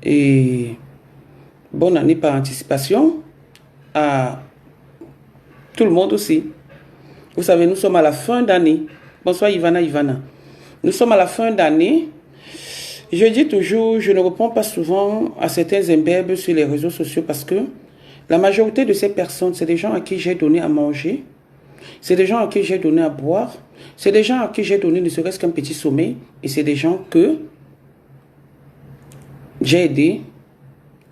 Et bonne année par anticipation à tout le monde aussi. Vous savez, nous sommes à la fin d'année. Bonsoir Ivana. Nous sommes à la fin d'année. Je dis toujours, je ne réponds pas souvent à certains imbibes sur les réseaux sociaux parce que la majorité de ces personnes, c'est des gens à qui j'ai donné à manger, c'est des gens à qui j'ai donné à boire, c'est des gens à qui j'ai donné ne serait-ce qu'un petit sommeil et c'est des gens que j'ai aidé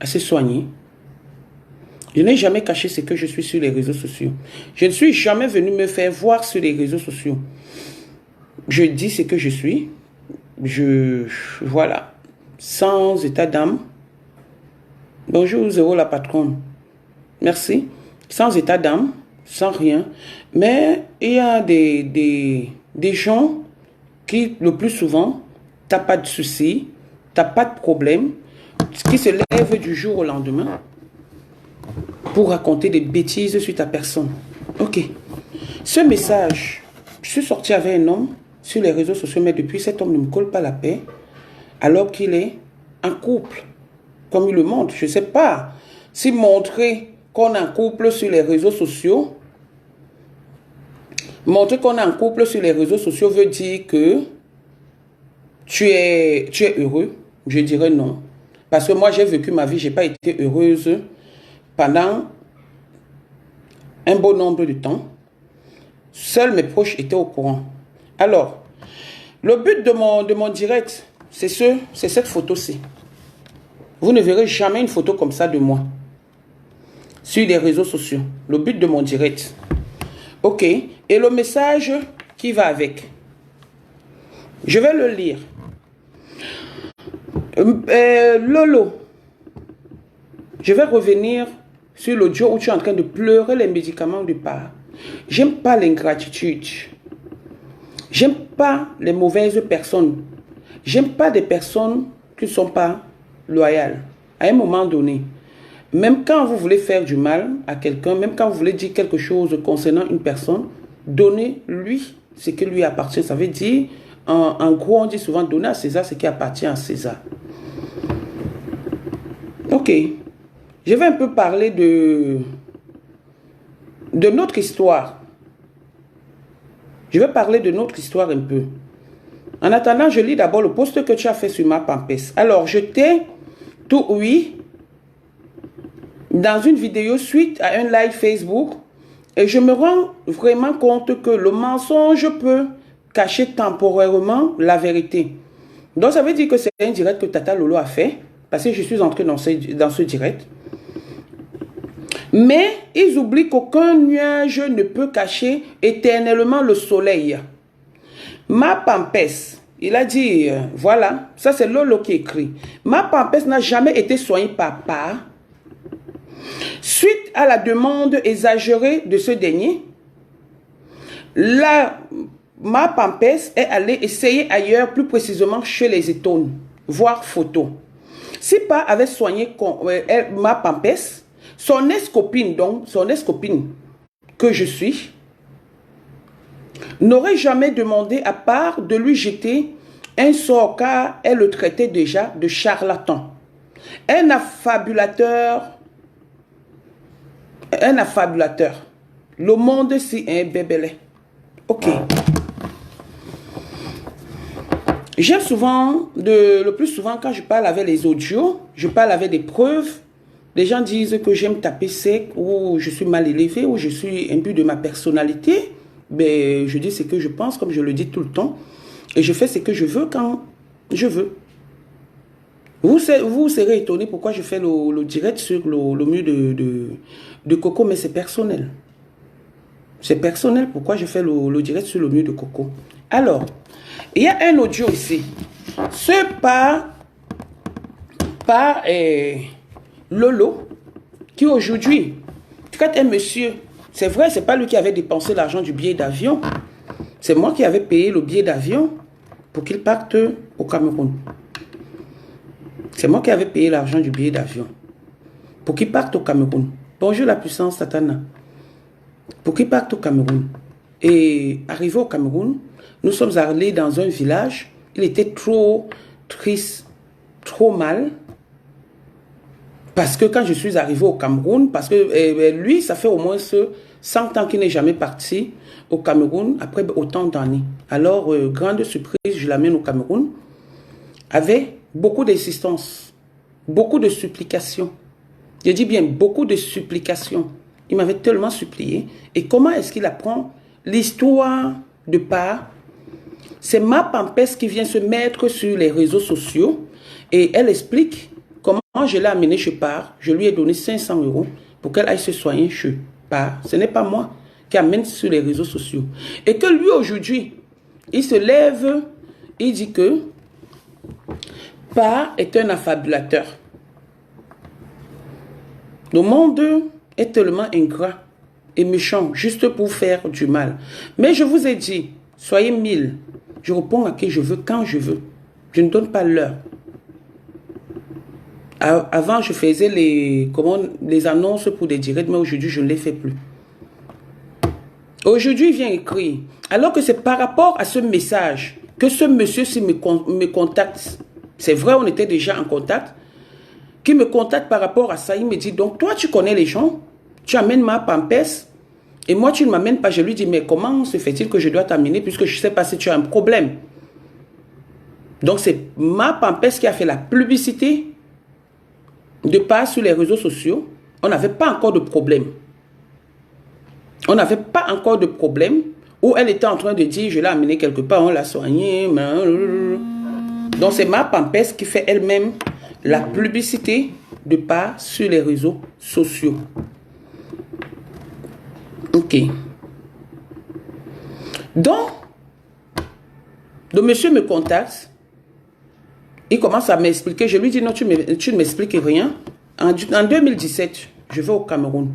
à se soigner. Je n'ai jamais caché ce que je suis sur les réseaux sociaux. Je ne suis jamais venu me faire voir sur les réseaux sociaux. Je dis ce que je suis. Voilà. Sans état d'âme. Bonjour, Zéro la patronne. Merci. Sans état d'âme, sans rien. Mais il y a des gens qui, le plus souvent, t'as pas de soucis, t'as pas de problème, qui se lèvent du jour au lendemain pour raconter des bêtises sur ta personne. Ok. Ce message, je suis sorti avec un homme sur les réseaux sociaux, mais depuis cet homme ne me colle pas la paix, alors qu'il est en couple, comme il le montre. Je ne sais pas si montrer qu'on est en couple sur les réseaux sociaux, montrer qu'on est en couple sur les réseaux sociaux veut dire que tu es heureux. Je dirais non. Parce que moi, j'ai vécu ma vie, je n'ai pas été heureuse pendant un bon nombre de temps. Seuls mes proches étaient au courant. Alors, le but de mon direct, c'est cette photo-ci. Vous ne verrez jamais une photo comme ça de moi sur les réseaux sociaux. Le but de mon direct. Ok. Et le message qui va avec. Je vais le lire. Lolo. Je vais revenir sur l'audio où tu es en train de pleurer les médicaments du part. J'aime pas l'ingratitude. J'aime pas les mauvaises personnes. J'aime pas des personnes qui ne sont pas loyales. À un moment donné, même quand vous voulez faire du mal à quelqu'un, même quand vous voulez dire quelque chose concernant une personne, donnez-lui ce qui lui appartient. Ça veut dire, en gros, on dit souvent, donner à César ce qui appartient à César. Ok. Je vais un peu parler de notre histoire. Je vais parler de notre histoire un peu. En attendant, je lis d'abord le post que tu as fait sur ma pampesse. Alors, je t'ai tout oui dans une vidéo suite à un live Facebook et je me rends vraiment compte que le mensonge peut cacher temporairement la vérité. Donc, ça veut dire que c'est un direct que Tata Lolo a fait parce que je suis entré dans ce direct. Mais ils oublient qu'aucun nuage ne peut cacher éternellement le soleil. Ma pampesse, il a dit, voilà, ça c'est Lolo qui écrit. Ma pampesse n'a jamais été soignée par part. Suite à la demande exagérée de ce dernier, ma pampesse est allée essayer ailleurs, plus précisément chez les étones, voir photo. Si pas avait soigné ma pampesse, son ex-copine, donc, son ex-copine que je suis, n'aurait jamais demandé à part de lui jeter un sort car elle le traitait déjà de charlatan. Un affabulateur. Le monde si un bébé. Ok. J'aime souvent, le plus souvent quand je parle avec les audios, je parle avec des preuves. Les gens disent que j'aime taper sec, ou je suis mal élevé, ou je suis imbu de ma personnalité. Mais je dis ce que je pense, comme je le dis tout le temps. Et je fais ce que je veux quand je veux. Vous serez étonné pourquoi je fais le direct sur le mur de Coco, mais c'est personnel. C'est personnel pourquoi je fais le direct sur le mur de Coco. Alors, il y a un audio ici. Ce par Lolo, qui aujourd'hui traite un monsieur. C'est vrai, c'est pas lui qui avait dépensé l'argent du billet d'avion. C'est moi qui avais payé le billet d'avion pour qu'il parte au Cameroun. C'est moi qui avais payé l'argent du billet d'avion pour qu'il parte au Cameroun. Bonjour la puissance Satana. Pour qu'il parte au Cameroun. Et arrivé au Cameroun, nous sommes allés dans un village. Il était trop triste, trop mal. Parce que quand je suis arrivé au Cameroun, parce que lui, ça fait au moins 100 ans qu'il n'est jamais parti au Cameroun, après autant d'années. Alors, grande surprise, je l'amène au Cameroun, avec beaucoup d'insistance, beaucoup de supplications. Je dis bien beaucoup de supplications. Il m'avait tellement supplié. Et comment est-ce qu'il apprend l'histoire de Pa? C'est Ma Pampès qui vient se mettre sur les réseaux sociaux et elle explique comment je l'ai amené chez Pa. Je lui ai donné 500 € pour qu'elle aille se soigner chez Pa. Ce n'est pas moi qui amène sur les réseaux sociaux. Et que lui aujourd'hui, il se lève, il dit que Pa est un affabulateur. Le monde est tellement ingrat et méchant juste pour faire du mal. Mais je vous ai dit, soyez 1000. Je réponds à qui je veux, quand je veux. Je ne donne pas l'heure. Avant, je faisais les annonces pour des directs, mais aujourd'hui, je ne les fais plus. Aujourd'hui, il vient écrire. Alors que c'est par rapport à ce message que ce monsieur-ci me contacte. C'est vrai, on était déjà en contact. Qui me contacte par rapport à ça. Il me dit, donc toi, tu connais les gens. Tu amènes Ma Pampès. Et moi, tu ne m'amènes pas. Je lui dis, mais comment se fait-il que je dois t'amener puisque je ne sais pas si tu as un problème. Donc, c'est Ma Pampès qui a fait la publicité de Pa sur les réseaux sociaux. On n'avait pas encore de problème. On n'avait pas encore de problème où elle était en train de dire, je l'ai amené quelque part, on l'a soigné. Donc, c'est Ma Pampès qui fait elle-même la publicité de Pa sur les réseaux sociaux. Ok. Donc, le monsieur me contacte. Il commence à m'expliquer. Je lui dis, non, tu ne m'expliques rien. En 2017, je vais au Cameroun.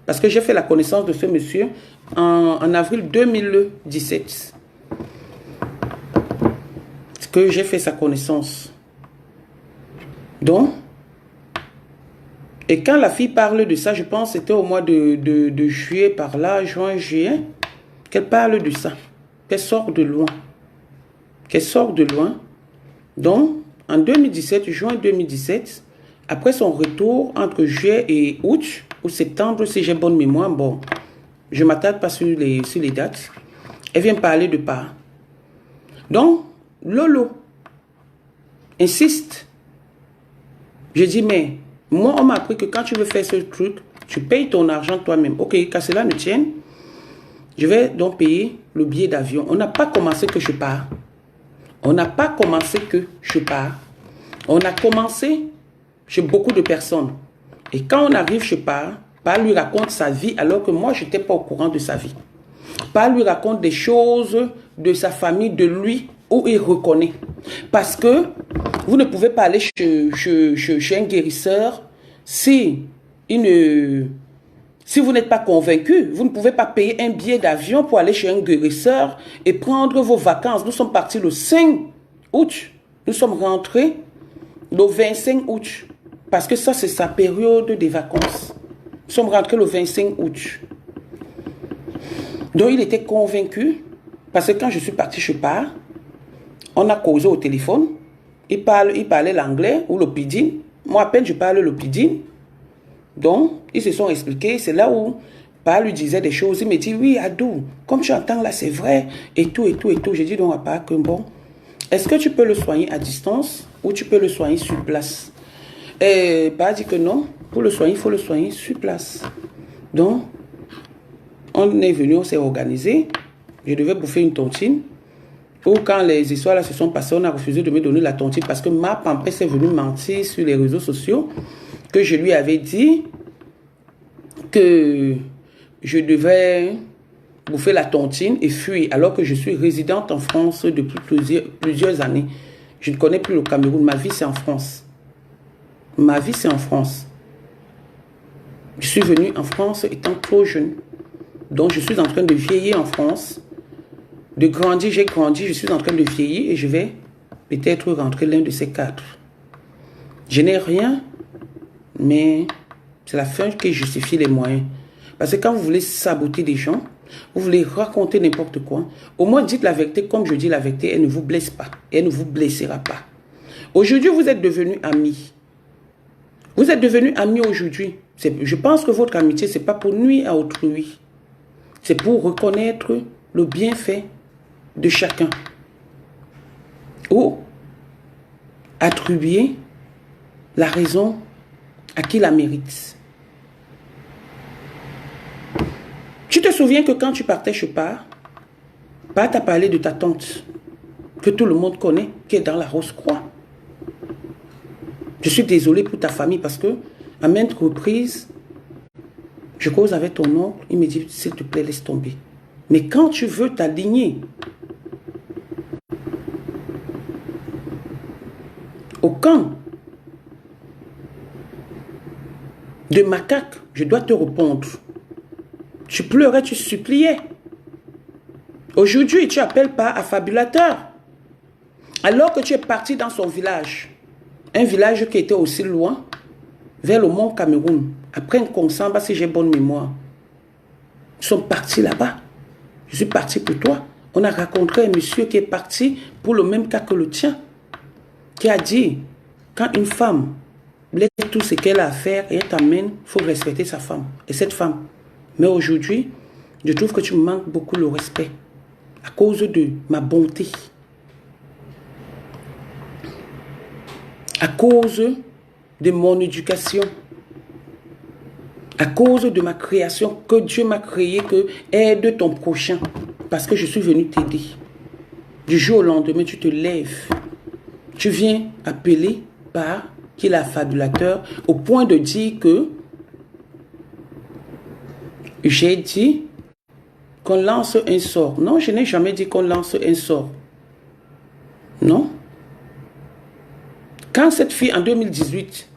Parce que j'ai fait la connaissance de ce monsieur en avril 2017. Que j'ai fait sa connaissance. Donc, et quand la fille parle de ça, je pense que c'était au mois de juillet par là, juin, juillet, qu'elle parle de ça. Qu'elle sort de loin. Qu'elle sort de loin. Donc, en 2017, juin 2017, après son retour entre juillet et août, ou septembre, si j'ai bonne mémoire, bon, je ne m'attarde pas sur les dates, elle vient parler de Pa. Donc, Lolo insiste. Je dis, mais moi, on m'a appris que quand tu veux faire ce truc, tu payes ton argent toi-même. Ok, qu'à cela ne tienne, je vais donc payer le billet d'avion. On n'a pas commencé que je pars. On n'a pas commencé que je pars. On a commencé chez beaucoup de personnes. Et quand on arrive chez Pa, Pa lui raconte sa vie alors que moi, je n'étais pas au courant de sa vie. Pa lui raconte des choses de sa famille, de lui, où il reconnaît. Parce que vous ne pouvez pas aller chez un guérisseur si vous n'êtes pas convaincu. Vous ne pouvez pas payer un billet d'avion pour aller chez un guérisseur et prendre vos vacances. Nous sommes partis le 5 août. Nous sommes rentrés le 25 août. Parce que ça, c'est sa période des vacances. Nous sommes rentrés le 25 août. Donc, il était convaincu. Parce que quand je suis parti chez Pa, on a causé au téléphone. Il parlait l'anglais ou le pidgin. Moi, à peine je parle le pidgin. Donc, ils se sont expliqués. C'est là où Pa lui disait des choses. Il me dit, oui, Adou, comme tu entends là, c'est vrai. Et tout, et tout, et tout. J'ai dit donc à Pa que bon, est-ce que tu peux le soigner à distance ou tu peux le soigner sur place? Et Pa a dit que non. Pour le soigner, il faut le soigner sur place. Donc, on est venu, on s'est organisé. Je devais bouffer une tontine. Ou quand les histoires là se sont passées, on a refusé de me donner la tontine parce que Ma Pampès est venue mentir sur les réseaux sociaux que je lui avais dit que je devais bouffer la tontine et fuir alors que je suis résidente en France depuis plusieurs années. Je ne connais plus le Cameroun. Ma vie, c'est en France. Ma vie, c'est en France. Je suis venue en France étant trop jeune. Donc, je suis en train de vieillir en France. De grandir, j'ai grandi, je suis en train de vieillir et je vais peut-être rentrer l'un de ces quatre. Je n'ai rien, mais c'est la fin qui justifie les moyens. Parce que quand vous voulez saboter des gens, vous voulez raconter n'importe quoi, au moins dites la vérité comme je dis la vérité, elle ne vous blesse pas, elle ne vous blessera pas. Aujourd'hui, vous êtes devenus amis. Vous êtes devenus amis aujourd'hui. Je pense que votre amitié, ce n'est pas pour nuire à autrui. C'est pour reconnaître le bienfait de chacun. Ou attribuer la raison à qui la mérite. Tu te souviens que quand tu partais chez Pa t'a parlé de ta tante, que tout le monde connaît, qui est dans la Rose-Croix. Je suis désolé pour ta famille parce que, à maintes reprises, je cause avec ton oncle, il me dit, s'il te plaît, laisse tomber. Mais quand tu veux t'aligner au camp de macaques, je dois te répondre. Tu pleurais, tu suppliais. Aujourd'hui, tu appelles pas affabulateur. Alors que tu es parti dans son village, un village qui était aussi loin, vers le mont Cameroun, après un consamba, si j'ai bonne mémoire. Ils sont partis là-bas. Je suis parti pour toi. On a rencontré un monsieur qui est parti pour le même cas que le tien, qui a dit, quand une femme laisse tout ce qu'elle a à faire et elle t'amène, il faut respecter sa femme et cette femme. Mais aujourd'hui, je trouve que tu me manques beaucoup le respect à cause de ma bonté, à cause de mon éducation, à cause de ma création, que Dieu m'a créé, que aide ton prochain, parce que je suis venu t'aider. Du jour au lendemain, tu te lèves, tu viens appeler par qu'il est affabulateur, au point de dire que j'ai dit qu'on lance un sort. Non, je n'ai jamais dit qu'on lance un sort. Non. Quand cette fille, en 2018,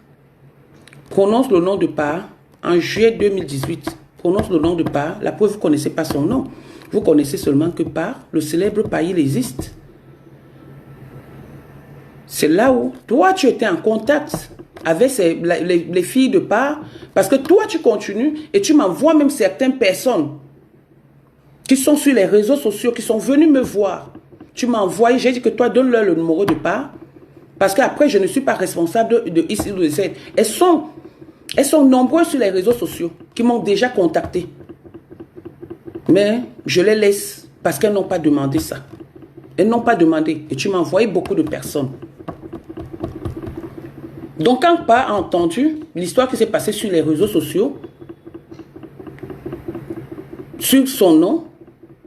prononce le nom de Pa, en juillet 2018, prononce le nom de Pa, la preuve, vous ne connaissez pas son nom. Vous connaissez seulement que Pa, le célèbre Pa, il existe. C'est là où toi, tu étais en contact avec les filles de Pa, parce que toi, tu continues et tu m'envoies même certaines personnes qui sont sur les réseaux sociaux, qui sont venues me voir. Tu m'as envoyé, j'ai dit que toi, donne-leur le numéro de Pa, parce qu'après, je ne suis pas responsable de ici ou de Z. Elles sont nombreuses sur les réseaux sociaux qui m'ont déjà contacté. Mais je les laisse parce qu'elles n'ont pas demandé ça. Elles n'ont pas demandé. Et tu m'as envoyé beaucoup de personnes. Donc, quand Pa a entendu l'histoire qui s'est passée sur les réseaux sociaux, sur son nom,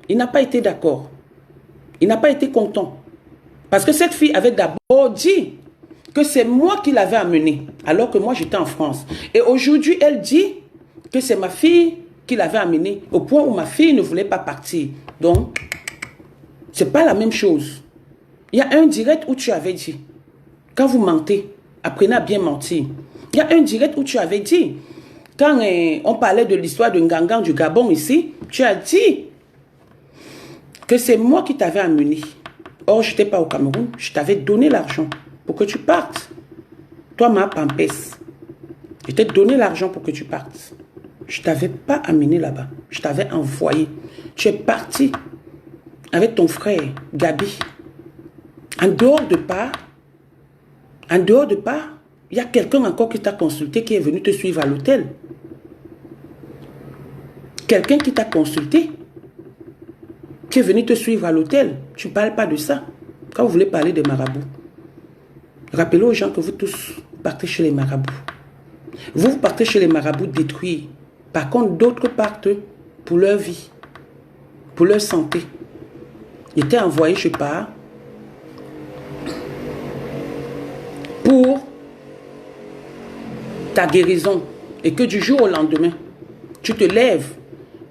il n'a pas été d'accord. Il n'a pas été content. Parce que cette fille avait d'abord dit que c'est moi qui l'avais amenée, alors que moi j'étais en France. Et aujourd'hui, elle dit que c'est ma fille qui l'avait amenée, au point où ma fille ne voulait pas partir. Donc, c'est pas la même chose. Il y a un direct où tu avais dit, quand vous mentez, apprenez à bien mentir. Il y a un direct où tu avais dit, quand on parlait de l'histoire de Ngangan du Gabon ici, tu as dit que c'est moi qui t'avais amené. Or, je n'étais pas au Cameroun, je t'avais donné l'argent pour que tu partes. Toi, ma pampesse, je t'ai donné l'argent pour que tu partes. Je ne t'avais pas amené là-bas, je t'avais envoyé. Tu es parti avec ton frère, Gabi. En dehors de Pa, il y a quelqu'un encore qui t'a consulté, qui est venu te suivre à l'hôtel. Quelqu'un qui t'a consulté, qui est venu te suivre à l'hôtel. Tu ne parles pas de ça. Quand vous voulez parler des marabouts, rappelez aux gens que vous tous partez chez les marabouts. Vous partez chez les marabouts détruire. Par contre, d'autres partent pour leur vie, pour leur santé. Ils étaient envoyés chez Pa pour ta guérison. Et que du jour au lendemain, tu te lèves,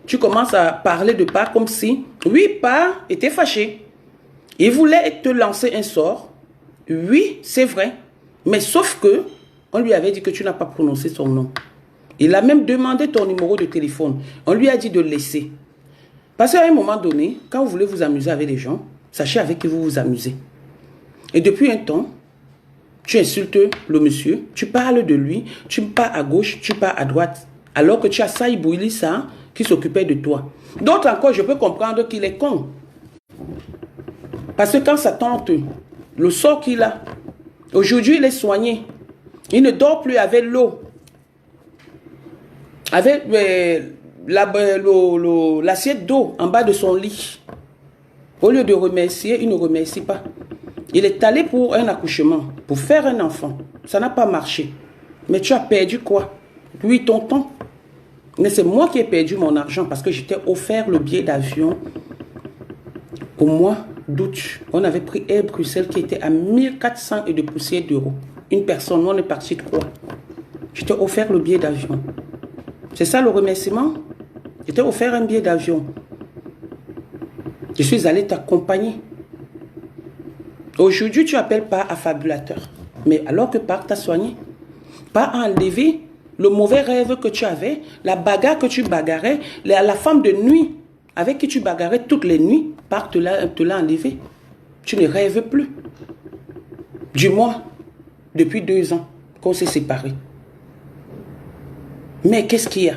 tu commences à parler de Pa comme si, oui, Pa était fâché. Il voulait te lancer un sort. Oui, c'est vrai. Mais sauf que, on lui avait dit que tu n'as pas prononcé son nom. Il a même demandé ton numéro de téléphone. On lui a dit de laisser. Parce qu'à un moment donné, quand vous voulez vous amuser avec les gens, sachez avec qui vous vous amusez. Et depuis un temps, tu insultes le monsieur, tu parles de lui, tu pars à gauche, tu pars à droite. Alors que tu as Saï Bouilissa qui s'occupait de toi. D'autres encore, je peux comprendre qu'il est con. Parce que quand ça tente, le sort qu'il a, aujourd'hui il est soigné. Il ne dort plus avec l'eau. Avec l'assiette d'eau en bas de son lit. Au lieu de remercier, il ne remercie pas. Il est allé pour un accouchement, pour faire un enfant. Ça n'a pas marché. Mais tu as perdu quoi? Oui, ton temps. Mais c'est moi qui ai perdu mon argent parce que j'étais offert le billet d'avion au mois d'août. On avait pris Air Bruxelles qui était à 1400 et de poussière d'euros. Une personne, on est parti de quoi? J'étais offert le billet d'avion. C'est ça le remerciement? J'étais offert un billet d'avion. Je suis allé t'accompagner. Aujourd'hui, tu appelles pas affabulateur. Mais alors que Parc t'a soigné, pas enlever le mauvais rêve que tu avais, la bagarre que tu bagarrais, la femme de nuit avec qui tu bagarrais toutes les nuits, Parc te l'a enlevé. Tu ne rêves plus. Du moins, depuis 2 ans qu'on s'est séparés. Mais qu'est-ce qu'il y a?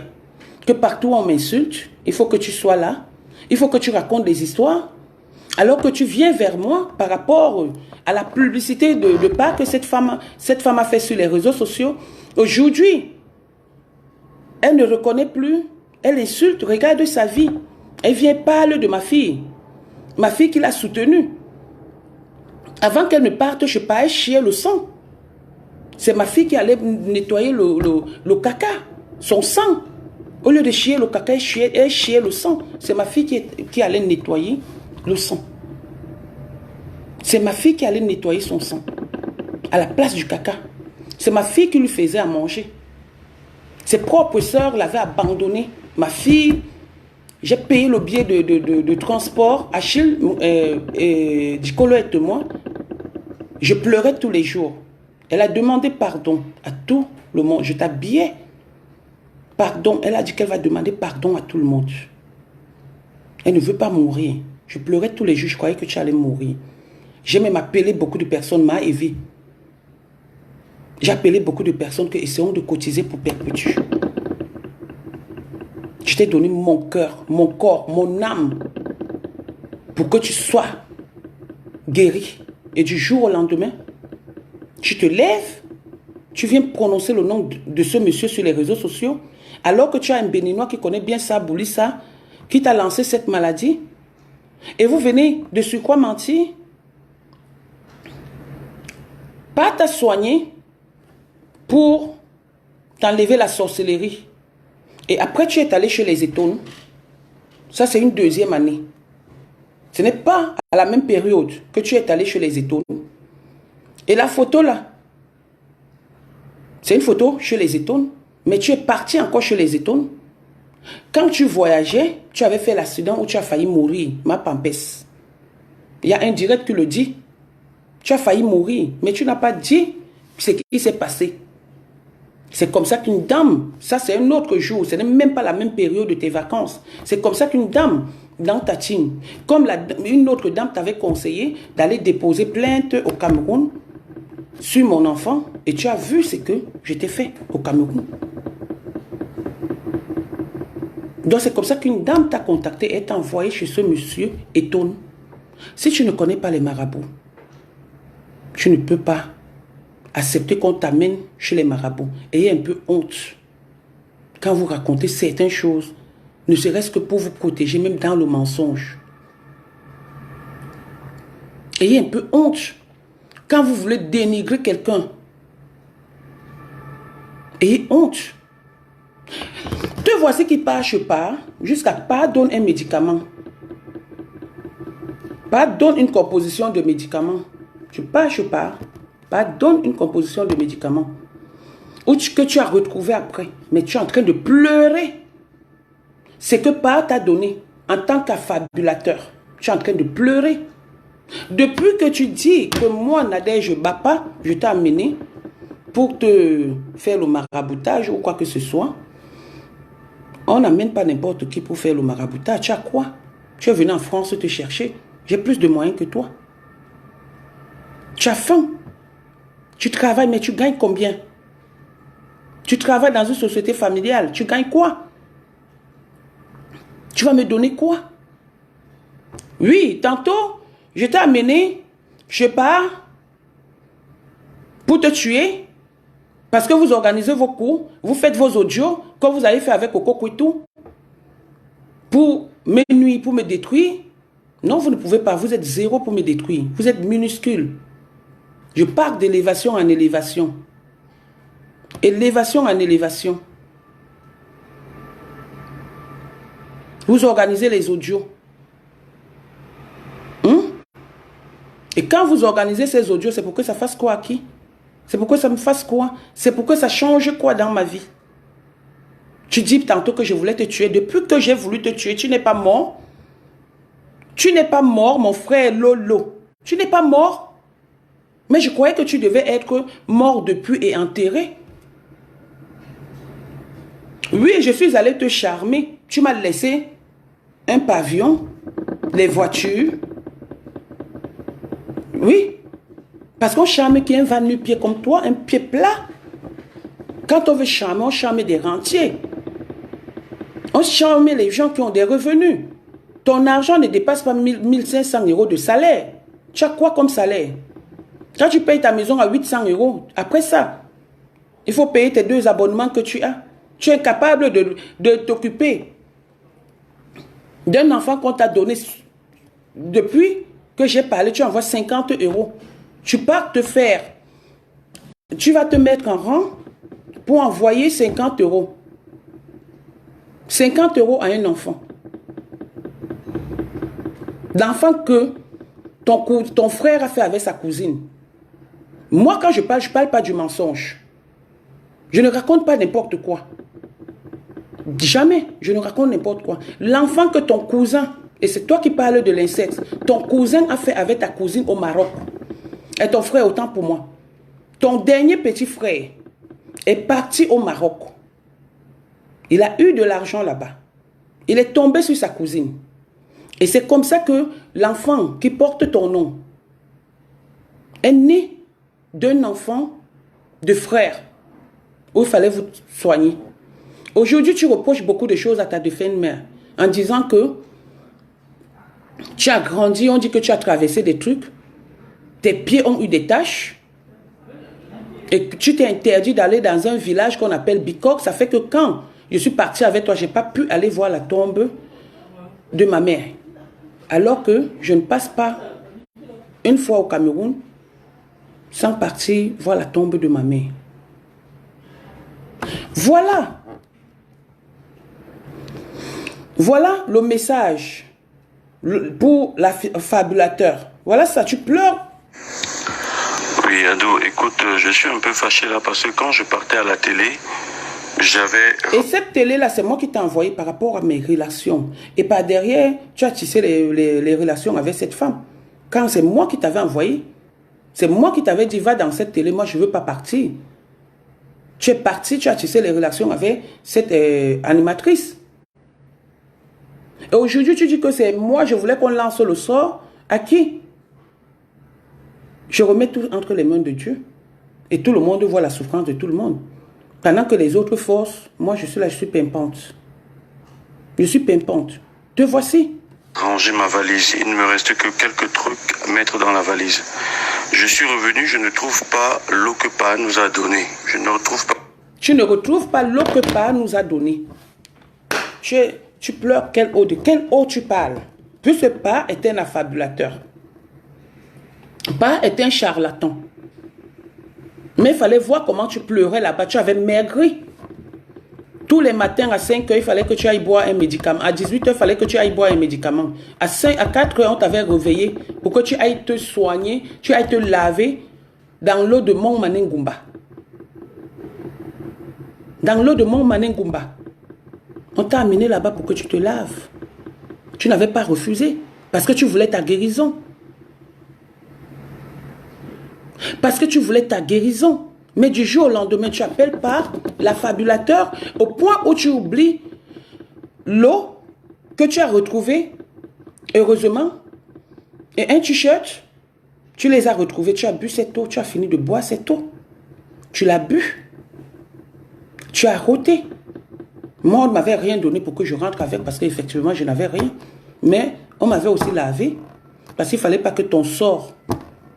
Que partout on m'insulte, il faut que tu sois là, il faut que tu racontes des histoires, alors que tu viens vers moi par rapport à la publicité de pas que cette femme a fait sur les réseaux sociaux. Aujourd'hui, elle ne reconnaît plus, elle insulte, regarde sa vie. Elle vient parler de ma fille qui l'a soutenue. Avant qu'elle ne parte, je sais pas, elle chiait le sang. C'est ma fille qui allait nettoyer le caca, son sang. Au lieu de chier le caca, elle chiait le sang. C'est ma fille qui allait nettoyer le sang. C'est ma fille qui allait nettoyer son sang à la place du caca. C'est ma fille qui lui faisait à manger. Ses propres sœurs l'avaient abandonnée. Ma fille, j'ai payé le billet de transport. Achille, Dicolo et moi, je pleurais tous les jours. Elle a demandé pardon à tout le monde. Je t'habillais. Pardon. Elle a dit qu'elle va demander pardon à tout le monde. Elle ne veut pas mourir. Je pleurais tous les jours. Je croyais que tu allais mourir. J'ai même appelé beaucoup de personnes, m'a Evie. J'ai appelé beaucoup de personnes qui essaieront de cotiser pour perpétuer. Je t'ai donné mon cœur, mon corps, mon âme pour que tu sois guéri. Et du jour au lendemain, tu te lèves, tu viens prononcer le nom de ce monsieur sur les réseaux sociaux, alors que tu as un Béninois qui connaît bien ça, Boulissa, qui t'a lancé cette maladie. Et vous venez de sur quoi mentir? Pas t'a soigné pour t'enlever la sorcellerie. Et après, tu es allé chez les étones. Ça, c'est une deuxième année. Ce n'est pas à la même période que tu es allé chez les étones. Et la photo là, c'est une photo chez les étones, mais tu es parti encore chez les étones. Quand tu voyageais, tu avais fait l'accident où tu as failli mourir, ma pampesse. Il y a un direct qui le dit. Tu as failli mourir, mais tu n'as pas dit ce qui s'est passé. C'est comme ça qu'une dame, ça c'est un autre jour, ce n'est même pas la même période de tes vacances. C'est comme ça qu'une dame dans ta team, comme une autre dame t'avait conseillé d'aller déposer plainte au Cameroun sur mon enfant, et tu as vu ce que je t'ai fait au Cameroun. Donc c'est comme ça qu'une dame t'a contacté et t'a envoyé chez ce monsieur Étonne. Si tu ne connais pas les marabouts, tu ne peux pas accepter qu'on t'amène chez les marabouts. Ayez un peu honte quand vous racontez certaines choses, ne serait-ce que pour vous protéger, même dans le mensonge. Ayez un peu honte quand vous voulez dénigrer quelqu'un. Ayez honte. Te voici qui part, je pars, jusqu'à pas donne un médicament. Pas donne une composition de médicaments. Je pars. Pas donne une composition de médicaments. Ou que tu as retrouvé après. Mais tu es en train de pleurer. C'est que pas t'a donné en tant qu'affabulateur. Tu es en train de pleurer. Depuis que tu dis que moi, Nadège Bapa, je t'ai amené pour te faire le maraboutage ou quoi que ce soit. On n'amène pas n'importe qui pour faire le maraboutage. Tu as quoi? Tu es venu en France te chercher. J'ai plus de moyens que toi. Tu as faim. Tu travailles, mais tu gagnes combien? Tu travailles dans une société familiale. Tu gagnes quoi? Tu vas me donner quoi? Oui, tantôt, je t'ai amené, je pars, pour te tuer. Parce que vous organisez vos cours, vous faites vos audios, comme vous avez fait avec Coco Kouitou, pour me nuire, pour me détruire. Non, vous ne pouvez pas. Vous êtes zéro pour me détruire. Vous êtes minuscule. Je pars d'élévation en élévation. Élévation en élévation. Vous organisez les audios. Et quand vous organisez ces audios, c'est pour que ça fasse quoi à qui? C'est pour que ça me fasse quoi? C'est pour que ça change quoi dans ma vie? Tu dis tantôt que je voulais te tuer. Depuis que j'ai voulu te tuer, tu n'es pas mort. Tu n'es pas mort, mon frère Lolo. Tu n'es pas mort. Mais je croyais que tu devais être mort depuis et enterré. Oui, je suis allé te charmer. Tu m'as laissé un pavillon, les voitures. Oui. Parce qu'on charme qui a un van nu-pied comme toi, un pied plat. Quand on veut charmer, on charme des rentiers. On charme les gens qui ont des revenus. Ton argent ne dépasse pas 1500 € de salaire. Tu as quoi comme salaire? Quand tu payes ta maison à 800 €, après ça, il faut payer tes 2 abonnements que tu as. Tu es incapable de t'occuper d'un enfant qu'on t'a donné. Depuis que j'ai parlé, tu envoies 50 €. Tu pars te faire. Tu vas te mettre en rang pour envoyer 50 €. 50 € à un enfant. L'enfant que ton frère a fait avec sa cousine. Moi, quand je parle pas du mensonge. Je ne raconte pas n'importe quoi. Jamais, je ne raconte n'importe quoi. L'enfant que ton cousin, et c'est toi qui parles de l'inceste, ton cousin a fait avec ta cousine au Maroc. Et ton frère autant pour moi. Ton dernier petit frère est parti au Maroc. Il a eu de l'argent là-bas. Il est tombé sur sa cousine. Et c'est comme ça que l'enfant qui porte ton nom est né d'un enfant de frère où il fallait vous soigner. Aujourd'hui, tu reproches beaucoup de choses à ta défunte mère en disant que tu as grandi, on dit que tu as traversé des trucs, tes pieds ont eu des taches et que tu t'es interdit d'aller dans un village qu'on appelle Bikok. Ça fait que quand je suis partie avec toi, je n'ai pas pu aller voir la tombe de ma mère. Alors que je ne passe pas une fois au Cameroun sans partir voir la tombe de ma mère. Voilà. Voilà le message pour la fabulateur. Voilà ça, tu pleures. Oui, Ado, écoute, je suis un peu fâché là parce que quand je partais à la télé, j'avais... Et cette télé-là, c'est moi qui t'ai envoyé par rapport à mes relations. Et par derrière, tu as tissé les relations avec cette femme. Quand c'est moi qui t'avais envoyé, c'est moi qui t'avais dit, va dans cette télé, moi je ne veux pas partir. Tu es parti, tu as tissé les relations avec cette animatrice. Et aujourd'hui, tu dis que c'est moi, je voulais qu'on lance le sort. À qui? Je remets tout entre les mains de Dieu. Et tout le monde voit la souffrance de tout le monde. Pendant que les autres forces, moi je suis là, je suis pimpante. Je suis pimpante. Te voici. Ranger ma valise. Il ne me reste que quelques trucs à mettre dans la valise. Je suis revenu, je ne trouve pas l'eau que Pa nous a donnée. Je ne retrouve pas. Tu ne retrouves pas l'eau que Pa nous a donnée. Tu pleures quelle eau? De quelle eau tu parles? Puisque Pa est un affabulateur. Pa est un charlatan. Mais il fallait voir comment tu pleurais là-bas. Tu avais maigri. Tous les matins à 5 h, il fallait que tu ailles boire un médicament. À 18 h, il fallait que tu ailles boire un médicament. À 4 h, on t'avait réveillé pour que tu ailles te soigner, tu ailles te laver dans l'eau de Mont Manengumba. Dans l'eau de Mont Manengumba. On t'a amené là-bas pour que tu te laves. Tu n'avais pas refusé parce que tu voulais ta guérison. Parce que tu voulais ta guérison. Mais du jour au lendemain, tu appelles par l'affabulateur au point où tu oublies l'eau que tu as retrouvée, heureusement, et un t-shirt, tu les as retrouvés, tu as bu cette eau, tu as fini de boire cette eau. Tu l'as bu. Tu as roté. Moi, on ne m'avait rien donné pour que je rentre avec parce qu'effectivement, je n'avais rien. Mais on m'avait aussi lavé parce qu'il ne fallait pas que ton sort...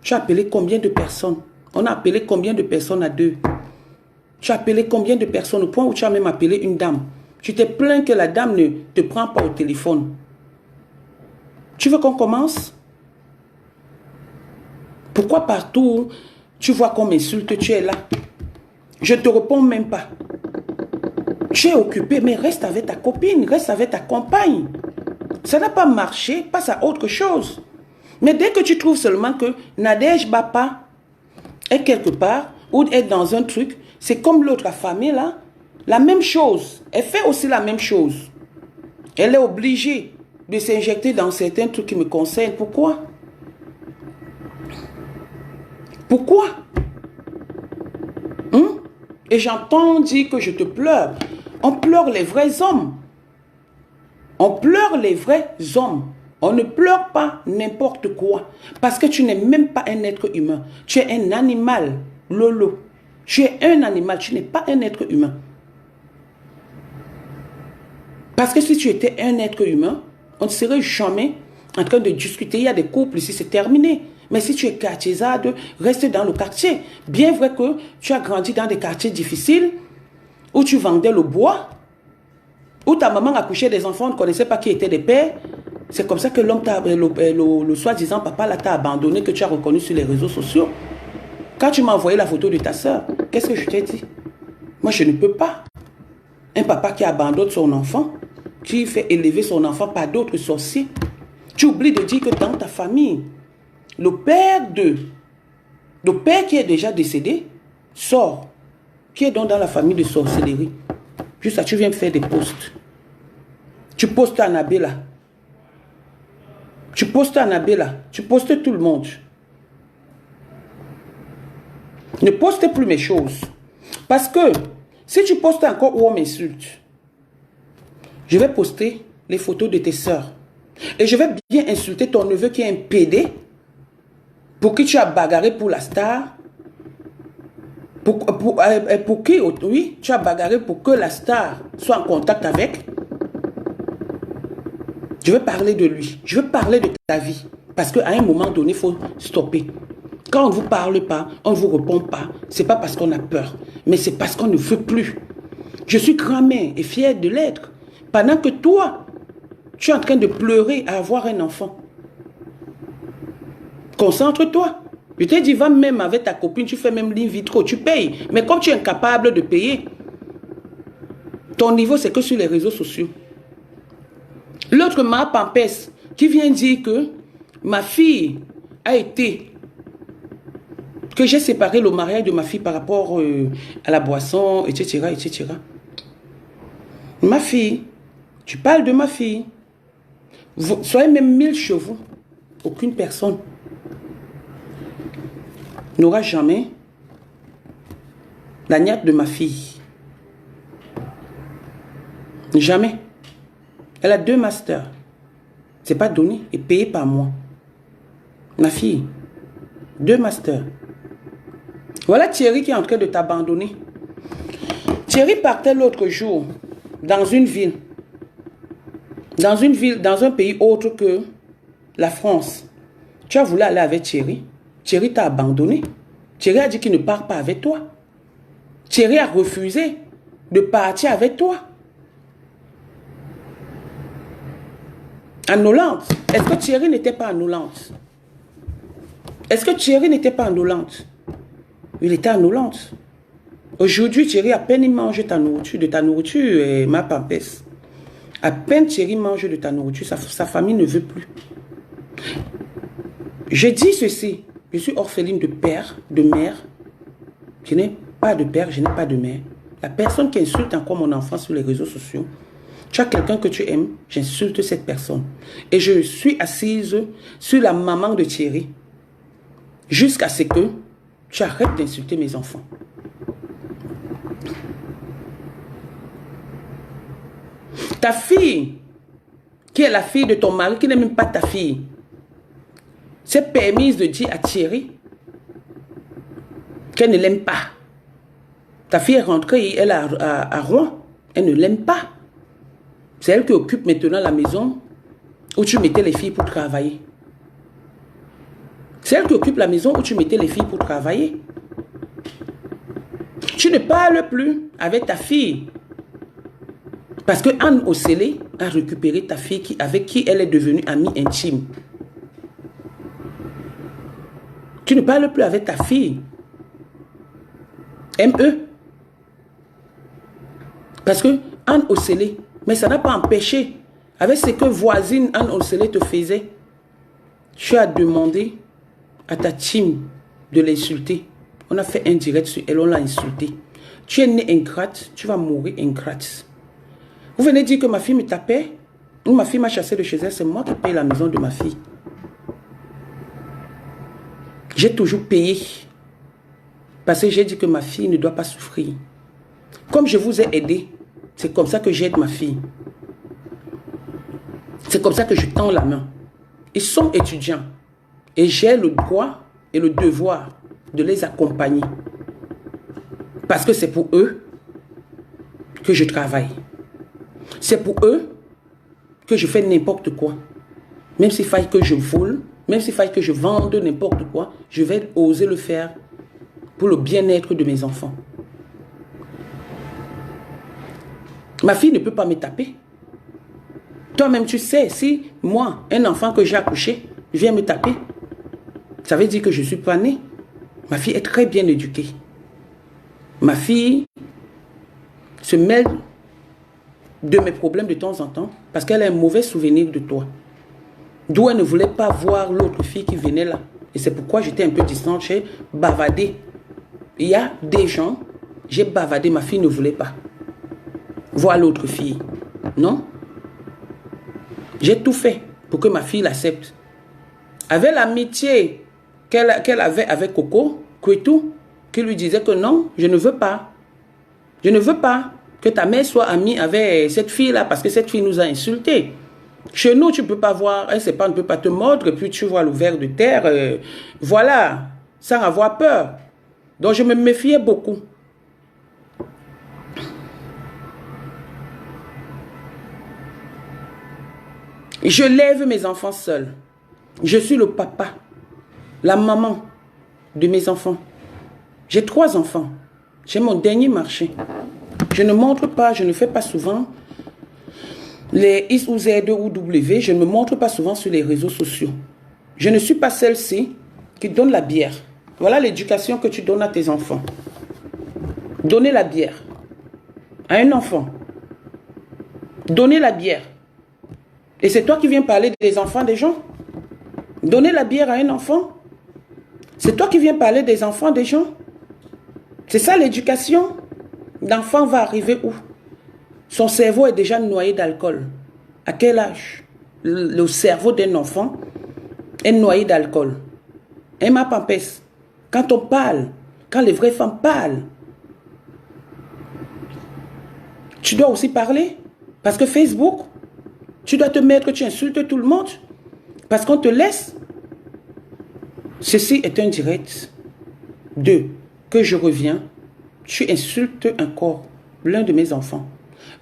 Tu as appelé combien de personnes? On a appelé combien de personnes à deux? Tu as appelé combien de personnes au point où tu as même appelé une dame. Tu t'es plaint que la dame ne te prend pas au téléphone. Tu veux qu'on commence? Pourquoi partout tu vois qu'on m'insulte, tu es là? Je ne te réponds même pas. Tu es occupé, mais reste avec ta copine, reste avec ta compagne. Ça n'a pas marché, passe à autre chose. Mais dès que tu trouves seulement que Nadège Bapa est quelque part, ou est dans un truc, c'est comme l'autre famille là, la même chose. Elle fait aussi la même chose. Elle est obligée de s'injecter dans certains trucs qui me concernent. Pourquoi? Pourquoi? Et j'entends dire que je te pleure. On pleure les vrais hommes. On pleure les vrais hommes. On ne pleure pas n'importe quoi. Parce que tu n'es même pas un être humain. Tu es un animal, Lolo. Tu es un animal, tu n'es pas un être humain. Parce que si tu étais un être humain, on ne serait jamais en train de discuter. Il y a des couples ici, c'est terminé. Mais si tu es quartiésade, reste dans le quartier. Bien vrai que tu as grandi dans des quartiers difficiles, où tu vendais le bois, où ta maman accouchait des enfants, on ne connaissait pas qui étaient des pères. C'est comme ça que l'homme, le soi-disant papa, là, t'a abandonné, que tu as reconnu sur les réseaux sociaux. Quand tu m'as envoyé la photo de ta soeur, qu'est-ce que je t'ai dit? Moi, je ne peux pas. Un papa qui abandonne son enfant, qui fait élever son enfant par d'autres sorciers. Tu oublies de dire que dans ta famille, le père qui est déjà décédé sort, qui est donc dans la famille de sorcellerie. Juste ça, tu viens faire des posts. Tu postes à Nabila. Tu postes à Nabila. Tu postes tout le monde. Ne poste plus mes choses. Parce que si tu postes encore où on m'insulte, je vais poster les photos de tes sœurs. Et je vais bien insulter ton neveu qui est un PD pour qui tu as bagarré pour la star. Pour qui, oui, tu as bagarré pour que la star soit en contact avec. Je veux parler de lui. Je veux parler de ta vie. Parce qu'à un moment donné, il faut stopper. Quand on ne vous parle pas, on ne vous répond pas. Ce n'est pas parce qu'on a peur, mais c'est parce qu'on ne veut plus. Je suis grand-mère et fière de l'être. Pendant que toi, tu es en train de pleurer à avoir un enfant. Concentre-toi. Je t'ai dit, va même avec ta copine, tu fais même l'in vitro, tu payes. Mais comme tu es incapable de payer, ton niveau, c'est que sur les réseaux sociaux. L'autre m'a Pampès qui vient dire que ma fille a été... que j'ai séparé le mariage de ma fille par rapport à la boisson, etc., etc. Ma fille, tu parles de ma fille. Soyez même 1000 chevaux. Aucune personne n'aura jamais la nièce de ma fille. Jamais. Elle a 2 masters. C'est pas donné et payé par moi. Ma fille, 2 masters. Voilà Thierry qui est en train de t'abandonner. Thierry partait l'autre jour dans une ville. Dans un pays autre que la France. Tu as voulu aller avec Thierry. Thierry t'a abandonné. Thierry a dit qu'il ne part pas avec toi. Thierry a refusé de partir avec toi. En Hollande. Est-ce que Thierry n'était pas en Hollande? Est-ce que Thierry n'était pas en Hollande? Il était en Hollande. Aujourd'hui, Thierry, à peine il mange de ta nourriture, ma pampesse. À peine Thierry mange de ta nourriture, sa famille ne veut plus. Je dis ceci, je suis orpheline de père, de mère. Je n'ai pas de père, je n'ai pas de mère. La personne qui insulte encore mon enfant sur les réseaux sociaux, tu as quelqu'un que tu aimes, j'insulte cette personne. Et je suis assise sur la maman de Thierry jusqu'à ce que tu arrêtes d'insulter mes enfants. Ta fille, qui est la fille de ton mari, qui n'est même pas ta fille, s'est permise de dire à Thierry qu'elle ne l'aime pas. Ta fille est rentrée, elle à Rouen, elle ne l'aime pas. C'est elle qui occupe maintenant la maison où tu mettais les filles pour travailler. C'est elle qui occupe la maison où tu mettais les filles pour travailler. Tu ne parles plus avec ta fille. Parce que Anne Osselé a récupéré ta fille avec qui elle est devenue amie intime. Tu ne parles plus avec ta fille. ME. Parce que Anne Osselé, mais ça n'a pas empêché, avec ce que voisine Anne Osselé te faisait, tu as demandé à ta team de l'insulter. On a fait un direct sur elle, on l'a insultée. Tu es née ingrate, tu vas mourir ingrate. Vous venez dire que ma fille me tapait, ou ma fille m'a chassé de chez elle, c'est moi qui paye la maison de ma fille. J'ai toujours payé. Parce que j'ai dit que ma fille ne doit pas souffrir. Comme je vous ai aidé, c'est comme ça que j'aide ma fille. C'est comme ça que je tends la main. Ils sont étudiants. Et j'ai le droit et le devoir de les accompagner. Parce que c'est pour eux que je travaille. C'est pour eux que je fais n'importe quoi. Même s'il faille que je vole, même s'il faille que je vende n'importe quoi, je vais oser le faire pour le bien-être de mes enfants. Ma fille ne peut pas me taper. Toi-même, tu sais, si moi, un enfant que j'ai accouché, vient me taper, ça veut dire que je ne suis pas née. Ma fille est très bien éduquée. Ma fille se mêle de mes problèmes de temps en temps parce qu'elle a un mauvais souvenir de toi. D'où elle ne voulait pas voir l'autre fille qui venait là. Et c'est pourquoi j'étais un peu distante, j'ai bavardé. Il y a des gens, j'ai bavardé, ma fille ne voulait pas voir l'autre fille. Non? J'ai tout fait pour que ma fille l'accepte. Avec l'amitié qu'elle avait avec Coco, Kwetu, qui lui disait que non, je ne veux pas. Je ne veux pas que ta mère soit amie avec cette fille-là parce que cette fille nous a insultés. Chez nous, tu ne peux pas voir, elle sait pas, ne peut pas te mordre, et puis tu vois le ver de terre, voilà, sans avoir peur. Donc je me méfiais beaucoup. Je lève mes enfants seuls. Je suis le papa, la maman de mes enfants. J'ai 3 enfants. J'ai mon dernier marché. Je ne montre pas, je ne fais pas souvent les X ou Z ou W. Je ne me montre pas souvent sur les réseaux sociaux. Je ne suis pas celle-ci qui donne la bière. Voilà l'éducation que tu donnes à tes enfants. Donner la bière à un enfant. Donner la bière. Et c'est toi qui viens parler des enfants des gens. Donner la bière à un enfant. C'est toi qui viens parler des enfants des gens. C'est ça l'éducation. L'enfant va arriver où? Son cerveau est déjà noyé d'alcool. À quel âge? Le cerveau d'un enfant est noyé d'alcool. Et ma pampesse, quand on parle, quand les vraies femmes parlent, tu dois aussi parler. Parce que Facebook, tu dois te mettre, tu insultes tout le monde. Parce qu'on te laisse. Ceci est un direct. 2. Que je reviens, tu insultes encore l'un de mes enfants.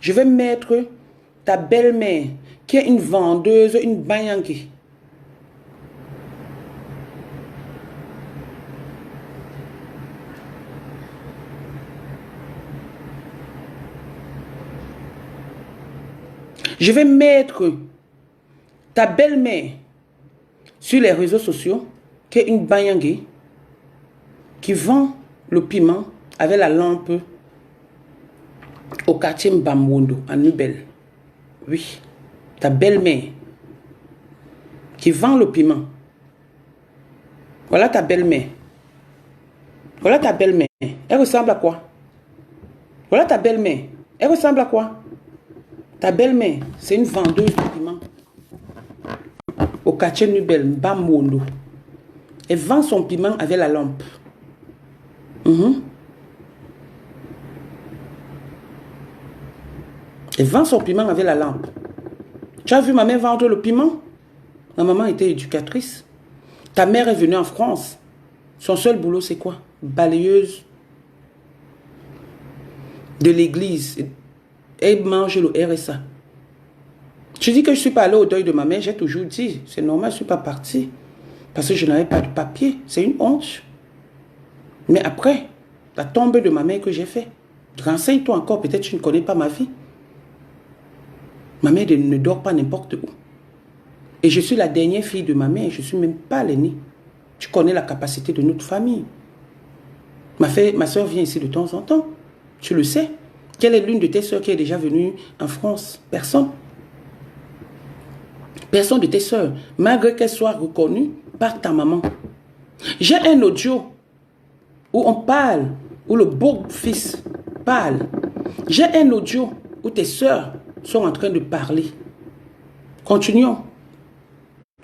Je vais mettre ta belle-mère, qui est une vendeuse, une banyangue. Je vais mettre ta belle-mère sur les réseaux sociaux, qui est une banyangue, qui vend le piment avec la lampe au quartier Mbamwondo, à Nubel. Oui, ta belle-mère qui vend le piment. Voilà ta belle-mère. Voilà ta belle-mère. Elle ressemble à quoi? Voilà ta belle-mère. Elle ressemble à quoi? Ta belle-mère, c'est une vendeuse de piment au quartier Nubel, Mbamwondo. Elle vend son piment avec la lampe. Elle vend son piment avec la lampe. Tu as vu ma mère vendre le piment? Ma maman était éducatrice. Ta mère est venue en France. Son seul boulot, c'est quoi? Balayeuse de l'église. Elle mange le RSA. Tu dis que je ne suis pas allée au deuil de ma mère. J'ai toujours dit, c'est normal, je ne suis pas partie. Parce que je n'avais pas de papier. C'est une honte. Mais après, la tombe de ma mère que j'ai fait. Renseigne-toi encore, peut-être tu ne connais pas ma vie. Ma mère ne dort pas n'importe où. Et je suis la dernière fille de ma mère, je ne suis même pas l'aînée. Tu connais la capacité de notre famille. Ma soeur vient ici de temps en temps. Tu le sais. Quelle est l'une de tes soeurs qui est déjà venue en France? Personne. Personne de tes soeurs, malgré qu'elle soit reconnue par ta maman. J'ai un audio où on parle, où le beau-fils parle. J'ai un audio où tes soeurs sont en train de parler. Continuons.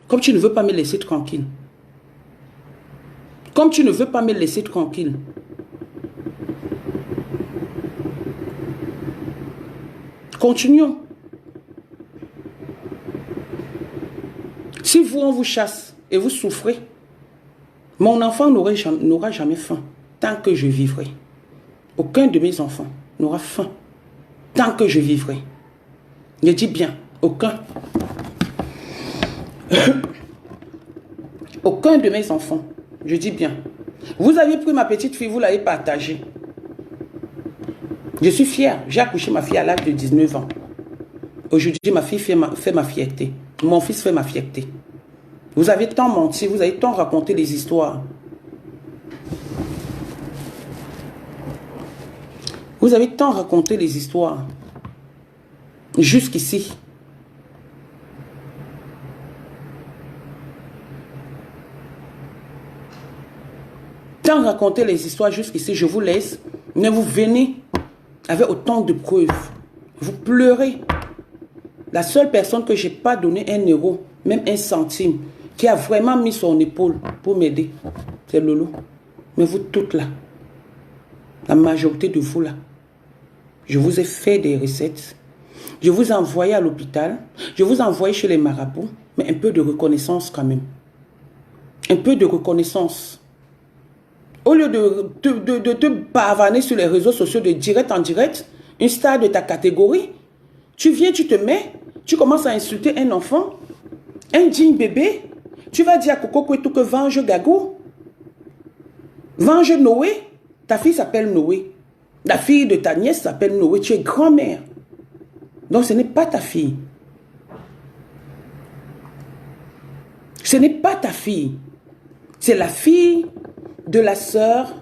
Comme tu ne veux pas me laisser tranquille. Comme tu ne veux pas me laisser tranquille. Continuons. Si vous, on vous chasse et vous souffrez, mon enfant n'aura jamais faim tant que je vivrai. Aucun de mes enfants n'aura faim tant que je vivrai. Je dis bien, aucun. Aucun de mes enfants, je dis bien. Vous avez pris ma petite fille, vous l'avez partagée. Je suis fière. J'ai accouché ma fille à l'âge de 19 ans. Aujourd'hui, ma fille fait ma fierté. Mon fils fait ma fierté. Vous avez tant menti, vous avez tant raconté des histoires. Vous avez tant raconté des histoires. Jusqu'ici. Tant raconté les histoires jusqu'ici, je vous laisse. Mais vous venez avec autant de preuves. Vous pleurez. La seule personne que je n'ai pas donné 1 euro, même 1 centime, qui a vraiment mis son épaule pour m'aider, c'est Lolo. Mais vous toutes là, la majorité de vous là, je vous ai fait des recettes. Je vous ai envoyé à l'hôpital. Je vous ai envoyé chez les marabouts. Mais un peu de reconnaissance quand même. Un peu de reconnaissance. Au lieu de te pavaner sur les réseaux sociaux de direct en direct, une star de ta catégorie, tu viens, tu te mets, tu commences à insulter un enfant, un digne bébé. Tu vas dire à Coco Kwetu que venge Gago. Venge Noé. Ta fille s'appelle Noé. La fille de ta nièce s'appelle Noé. Tu es grand-mère. Donc ce n'est pas ta fille. Ce n'est pas ta fille. C'est la fille de la sœur,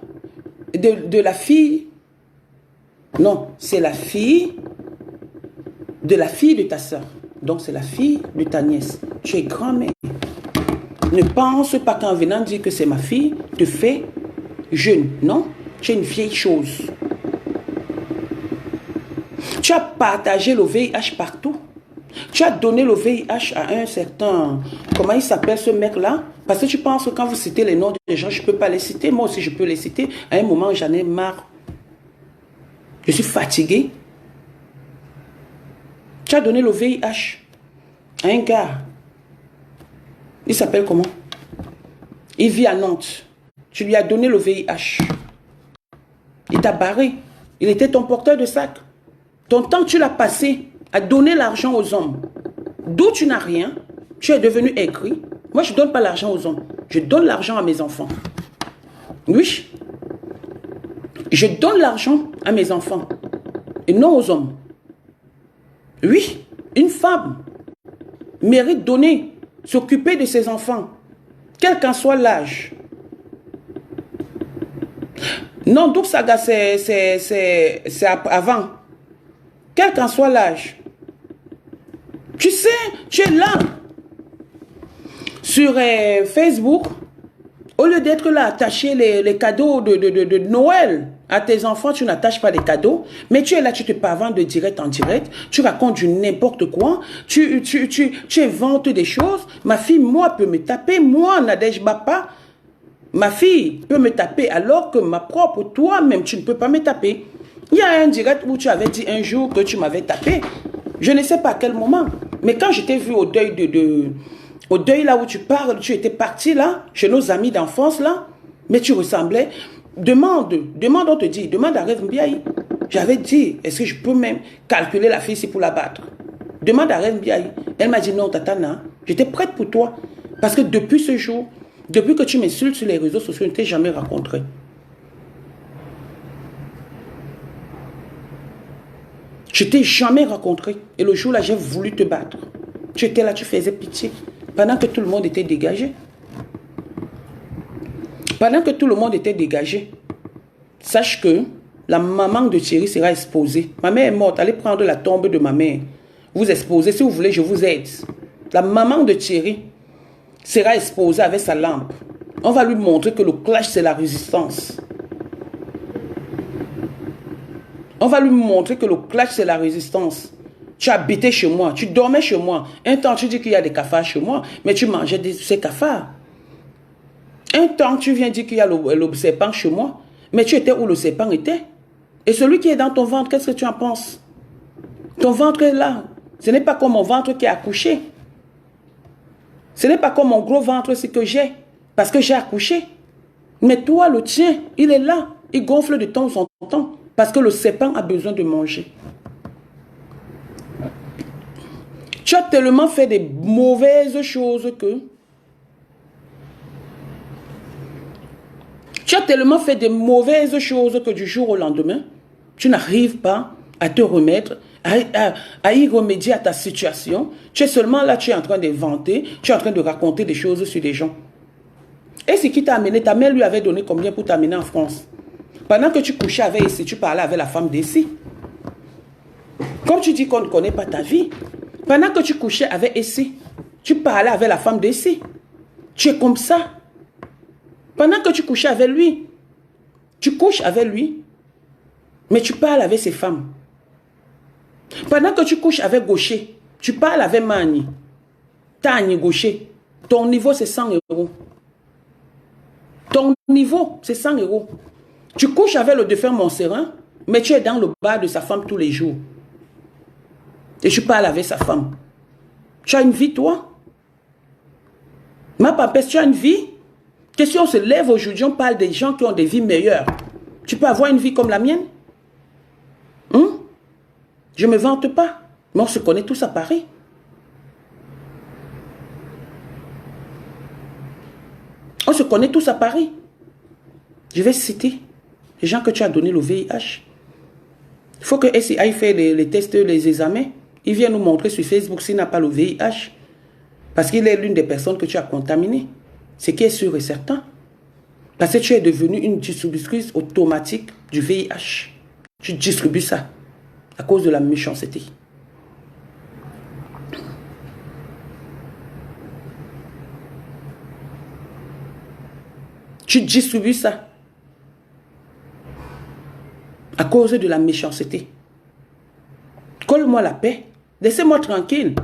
de la fille. Non, c'est la fille de ta sœur. Donc c'est la fille de ta nièce. Tu es grand-mère. Ne pense pas qu'en venant dire que c'est ma fille, te fait jeune. Non, tu es une vieille chose. Tu as partagé le VIH partout. Tu as donné le VIH à un certain... Comment il s'appelle ce mec-là? Parce que tu penses que quand vous citez les noms des gens, je ne peux pas les citer. Moi aussi, je peux les citer. À un moment, j'en ai marre. Je suis fatigué. Tu as donné le VIH à un gars. Il s'appelle comment? Il vit à Nantes. Tu lui as donné le VIH. Il t'a barré. Il était ton porteur de sac. Ton temps, tu l'as passé à donner l'argent aux hommes. D'où tu n'as rien, tu es devenu aigri. Moi, je ne donne pas l'argent aux hommes. Je donne l'argent à mes enfants. Oui. Je donne l'argent à mes enfants. Et non aux hommes. Oui. Une femme mérite de donner, s'occuper de ses enfants, quel qu'en soit l'âge. Non, donc Saga, c'est avant. Quel qu'en soit l'âge. Tu sais, tu es là. Sur Facebook, au lieu d'être là, attacher les cadeaux de Noël à tes enfants, tu n'attaches pas les cadeaux, mais tu es là, tu te pavannes de direct en direct, tu racontes du n'importe quoi, tu inventes des choses. Ma fille, moi, peut me taper, moi, Nadège Bapa, ma fille peut me taper, alors que ma propre, toi-même, tu ne peux pas me taper. Il y a un direct où tu avais dit un jour que tu m'avais tapé. Je ne sais pas à quel moment. Mais quand je t'ai vu au deuil au deuil là où tu parles, tu étais parti là, chez nos amis d'enfance là, mais tu ressemblais. Demande, on te dit, demande à Rêve Mbiaye. J'avais dit, est-ce que je peux même calculer la fille ici pour la battre? Demande à Rêve Mbiaye. Elle m'a dit non, Tatana, j'étais prête pour toi. Parce que depuis ce jour, depuis que tu m'insultes sur les réseaux sociaux, je ne t'ai jamais rencontré. Je t'ai jamais rencontré. Et le jour-là, j'ai voulu te battre. Tu étais là, tu faisais pitié. Pendant que tout le monde était dégagé. Pendant que tout le monde était dégagé. Sache que la maman de Thierry sera exposée. Ma mère est morte. Allez prendre la tombe de ma mère. Vous exposez. Si vous voulez, je vous aide. La maman de Thierry sera exposée avec sa lampe. On va lui montrer que le clash, c'est la résistance. On va lui montrer que le clash, c'est la résistance. Tu habitais chez moi, tu dormais chez moi. Un temps, tu dis qu'il y a des cafards chez moi, mais tu mangeais ces cafards. Un temps, tu viens dire qu'il y a le serpent chez moi, mais tu étais où le serpent était. Et celui qui est dans ton ventre, qu'est-ce que tu en penses? Ton ventre est là. Ce n'est pas comme mon ventre qui a accouché. Ce n'est pas comme mon gros ventre, c'est que j'ai. Parce que j'ai accouché. Mais toi, le tien, il est là. Il gonfle de temps en temps. Parce que le serpent a besoin de manger. Tu as tellement fait des mauvaises choses que... Tu as tellement fait des mauvaises choses que du jour au lendemain, tu n'arrives pas à te remettre, à y remédier à ta situation. Tu es seulement là, tu es en train d'inventer, tu es en train de raconter des choses sur des gens. Et ce qui t'a amené, ta mère lui avait donné combien pour t'amener en France? Pendant que tu couchais avec ici, tu parlais avec la femme d'ici. Comme tu dis qu'on ne connaît pas ta vie, pendant que tu couchais avec ici, tu parlais avec la femme d'ici. Tu es comme ça. Pendant que tu couchais avec lui, tu couches avec lui, mais tu parles avec ses femmes. Pendant que tu couches avec Gaucher, tu parles avec Mani. Tani Gaucher, ton niveau c'est 100 euros. Ton niveau c'est 100 euros. Tu couches avec le défunt Montserrat, mais tu es dans le bar de sa femme tous les jours. Et tu parles avec sa femme. Tu as une vie, toi? Ma papesse, tu as une vie? Que si on se lève aujourd'hui, on parle des gens qui ont des vies meilleures. Tu peux avoir une vie comme la mienne? Je ne me vante pas. Mais on se connaît tous à Paris. On se connaît tous à Paris. Je vais citer les gens que tu as donné le VIH. Il faut que SI aille faire les tests, les examens. Il vient nous montrer sur Facebook s'il n'a pas le VIH. Parce qu'il est l'une des personnes que tu as contaminées. Ce qui est sûr et certain. Parce que tu es devenu une distributrice automatique du VIH. Tu distribues ça à cause de la méchanceté. Tu distribues ça à cause de la méchanceté. Colle-moi la paix. Laissez-moi tranquille.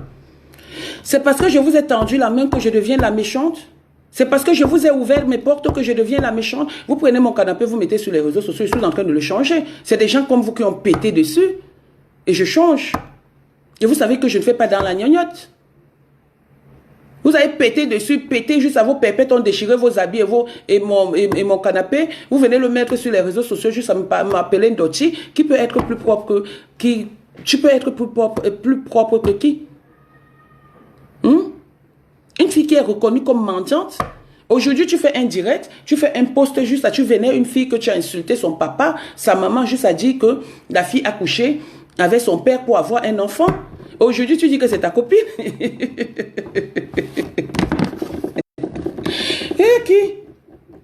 C'est parce que je vous ai tendu la main que je deviens la méchante. C'est parce que je vous ai ouvert mes portes que je deviens la méchante. Vous prenez mon canapé, vous mettez sur les réseaux sociaux, je suis en train de le changer. C'est des gens comme vous qui ont pété dessus. Et je change. Et vous savez que je ne fais pas dans la gnognotte. Vous avez pété dessus, pété juste à vos pépettes, ont déchiré vos habits et mon canapé. Vous venez le mettre sur les réseaux sociaux juste à m'appeler Ndoti, qui peut être plus propre que qui. Tu peux être plus propre que qui? Une fille qui est reconnue comme mendiante. Aujourd'hui, tu fais un direct, tu fais un post juste à tu venais une fille que tu as insulté son papa, sa maman juste a dit que la fille a couché avec son père pour avoir un enfant. Aujourd'hui, tu dis que c'est ta copine. Et qui?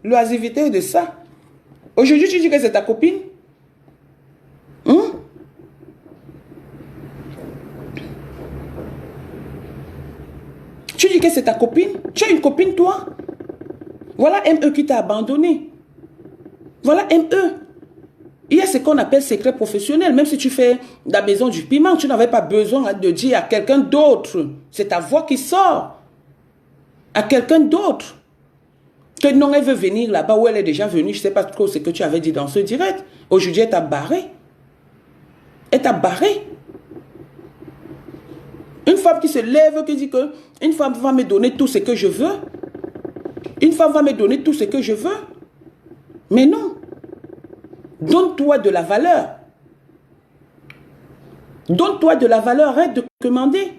L'oisivité de ça. Aujourd'hui, tu dis que c'est ta copine. Tu dis que c'est ta copine. Tu as une copine, toi. Voilà ME qui t'a abandonné. Voilà ME. Il y a ce qu'on appelle secret professionnel. Même si tu fais la maison du piment, tu n'avais pas besoin de dire à quelqu'un d'autre. C'est ta voix qui sort. À quelqu'un d'autre. Que non, elle veut venir là-bas où elle est déjà venue. Je ne sais pas trop ce que tu avais dit dans ce direct. Aujourd'hui, elle t'a barré. Elle t'a barré. Une femme qui se lève, qui dit que une femme va me donner tout ce que je veux. Une femme va me donner tout ce que je veux. Mais non. Donne-toi de la valeur. Donne-toi de la valeur. Arrête de demander.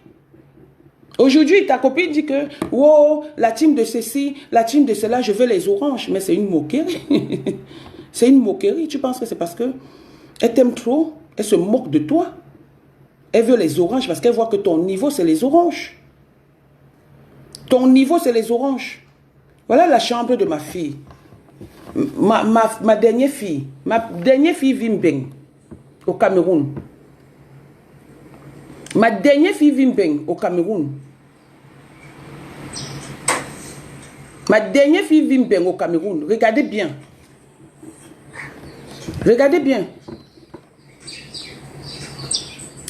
Aujourd'hui, ta copine dit que wow, la team de ceci, la team de cela, je veux les oranges. Mais c'est une moquerie. C'est une moquerie. Tu penses que c'est parce que elle t'aime trop? Elle se moque de toi? Elle veut les oranges parce qu'elle voit que ton niveau, c'est les oranges. Ton niveau, c'est les oranges. Voilà la chambre de ma fille. Ma dernière fille. Ma dernière fille Vimbeng, au Cameroun. Ma dernière fille Vimbeng, au Cameroun. Ma dernière fille Vimbeng, au Cameroun. Regardez bien. Regardez bien.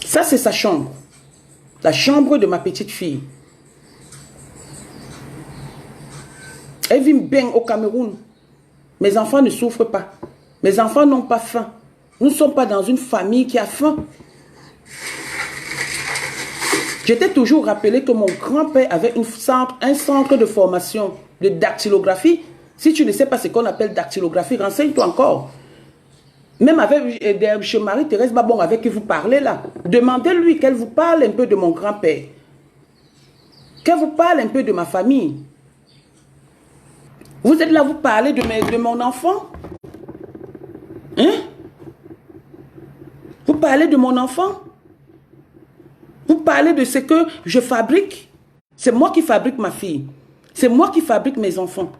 Ça, c'est sa chambre. La chambre de ma petite fille. Elle vit bien au Cameroun. Mes enfants ne souffrent pas. Mes enfants n'ont pas faim. Nous ne sommes pas dans une famille qui a faim. J'étais toujours rappelé que mon grand-père avait un centre de formation de dactylographie. Si tu ne sais pas ce qu'on appelle dactylographie, renseigne-toi encore. Même avec chez Marie-Thérèse Babon, avec qui vous parlez là, demandez-lui qu'elle vous parle un peu de mon grand-père. Qu'elle vous parle un peu de ma famille. Vous êtes là, vous parlez de mon enfant? Hein? Vous parlez de mon enfant? Vous parlez de ce que je fabrique? C'est moi qui fabrique ma fille. C'est moi qui fabrique mes enfants.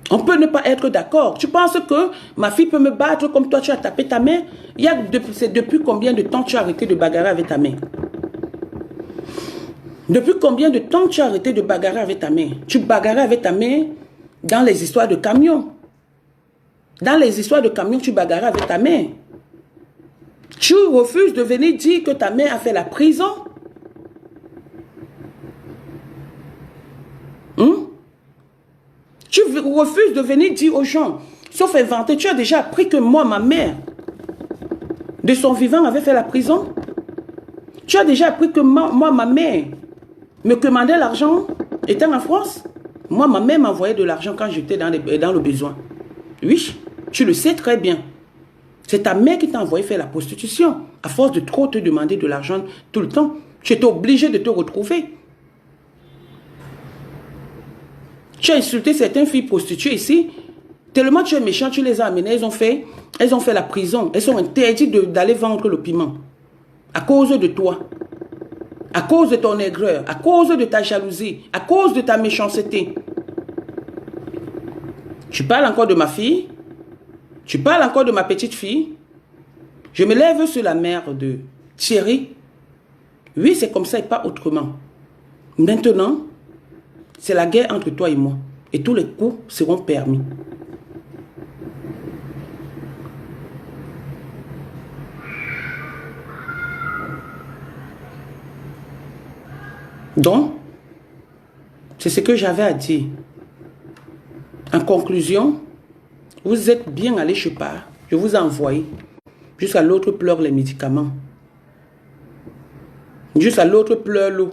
On peut ne pas être d'accord. Tu penses que ma fille peut me battre comme toi tu as tapé ta mère? C'est depuis combien de temps tu as arrêté de bagarrer avec ta mère? Depuis combien de temps tu as arrêté de bagarrer avec ta mère? Tu bagarrais avec ta mère dans les histoires de camions. Dans les histoires de camions, tu bagarrais avec ta mère. Tu refuses de venir dire que ta mère a fait la prison. Tu refuses de venir dire aux gens, sauf inventer, tu as déjà appris que moi, ma mère, de son vivant, avait fait la prison. Tu as déjà appris que moi, ma mère, me commandait l'argent, étant en France. Moi, ma mère m'envoyait de l'argent quand j'étais dans le besoin. Oui, tu le sais très bien. C'est ta mère qui t'a envoyé faire la prostitution. À force de trop te demander de l'argent tout le temps, tu étais obligé de te retrouver. Tu as insulté certaines filles prostituées ici. Tellement tu es méchant, tu les as amenées. Elles ont fait la prison. Elles sont interdites d'aller vendre le piment. À cause de toi. À cause de ton aigreur. À cause de ta jalousie. À cause de ta méchanceté. Tu parles encore de ma fille. Tu parles encore de ma petite fille. Je me lève sur la mère de Thierry. Oui, c'est comme ça et pas autrement. Maintenant, c'est la guerre entre toi et moi. Et tous les coups seront permis. Donc, c'est ce que j'avais à dire. En conclusion, vous êtes bien allé chez Par. Je vous ai envoyé. Jusqu'à l'autre pleure les médicaments. Jusqu'à l'autre pleure l'eau.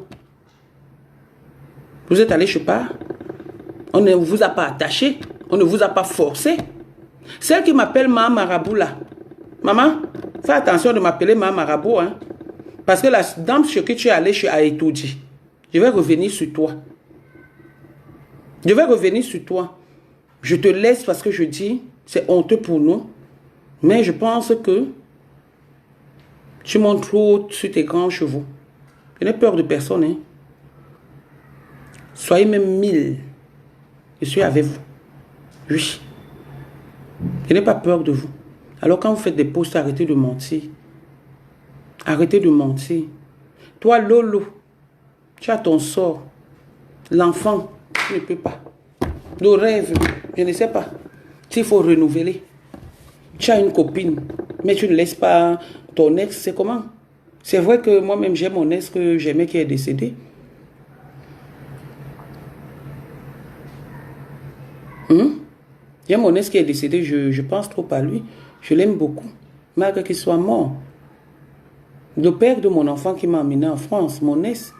Vous êtes allé chez Par. On ne vous a pas attaché. On ne vous a pas forcé. Celle qui m'appelle Maman Marabout là. Maman, fais attention de m'appeler Maman Marabout. Hein? Parce que la dame chez qui tu es allé chez Aetoudi, je vais revenir sur toi. Je vais revenir sur toi. Je te laisse parce que je dis, c'est honteux pour nous. Mais je pense que tu montes trop sur tes grands chevaux. Je n'ai peur de personne. Hein? Soyez même 1000. Je suis avec vous. Oui. Je n'ai pas peur de vous. Alors quand vous faites des posts, arrêtez de mentir. Arrêtez de mentir. Toi, Lolo, tu as ton sort. L'enfant, tu ne peux pas. Le rêve, je ne sais pas. S'il faut renouveler. Tu as une copine, mais tu ne laisses pas ton ex, c'est comment? C'est vrai que moi-même, j'ai mon ex que j'aimais qui est décédé. J'ai mon ex qui est décédé, je pense trop à lui. Je l'aime beaucoup, malgré qu'il soit mort. Le père de mon enfant qui m'a amené en France, mon ex,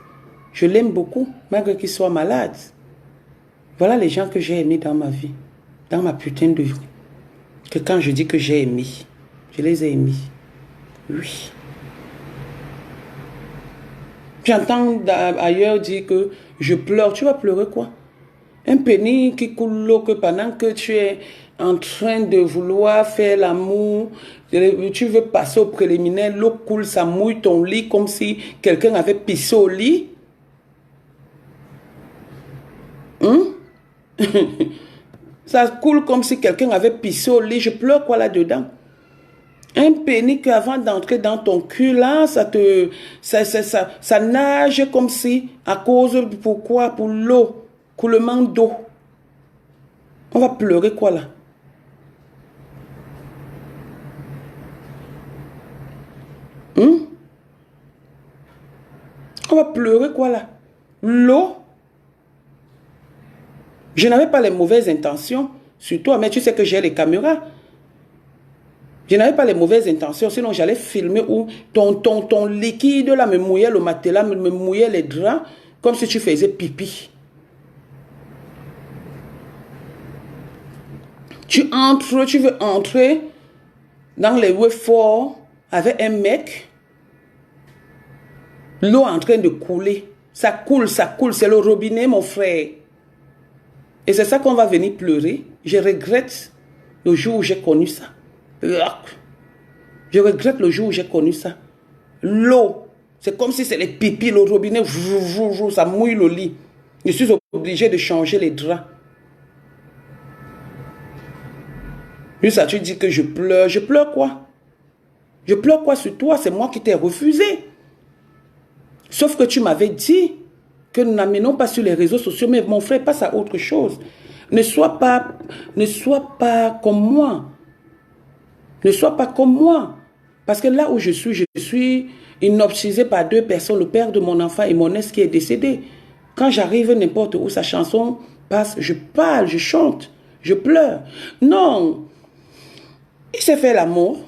je l'aime beaucoup, malgré qu'il soit malade. Voilà les gens que j'ai aimés dans ma vie, dans ma putain de vie. Que quand je dis que j'ai aimé, je les ai aimés. Oui. J'entends ailleurs dire que je pleure. Tu vas pleurer quoi? Un pénis qui coule l'eau que pendant que tu es en train de vouloir faire l'amour, tu veux passer au préliminaire, l'eau coule, ça mouille ton lit comme si quelqu'un avait pissé au lit. Ça coule comme si quelqu'un avait pissé au lit. Je pleure quoi là-dedans? Un pénis que avant d'entrer dans ton cul, là, ça nage comme si, à cause, pourquoi? Pour l'eau, coulement d'eau. On va pleurer quoi là? On va pleurer quoi là? L'eau? Je n'avais pas les mauvaises intentions sur toi, mais tu sais que j'ai les caméras. Je n'avais pas les mauvaises intentions, sinon j'allais filmer où ton liquide là me mouillait le matelas, me mouillait les draps, comme si tu faisais pipi. Tu veux entrer dans les rues forts avec un mec, l'eau est en train de couler. Ça coule, c'est le robinet, mon frère. Et c'est ça qu'on va venir pleurer. Je regrette le jour où j'ai connu ça. Je regrette le jour où j'ai connu ça. L'eau, c'est comme si c'est les pipis, le robinet, ça mouille le lit. Je suis obligé de changer les draps. Puis ça, tu dis que je pleure. Je pleure quoi? Je pleure quoi sur toi? C'est moi qui t'ai refusé. Sauf que tu m'avais dit que nous n'amenons pas sur les réseaux sociaux, mais mon frère passe à autre chose. Ne sois pas comme moi. Ne sois pas comme moi. Parce que là où je suis hypnotisée par deux personnes, le père de mon enfant et mon ex qui est décédé. Quand j'arrive n'importe où, sa chanson passe, je parle, je chante, je pleure. Non, il s'est fait l'amour.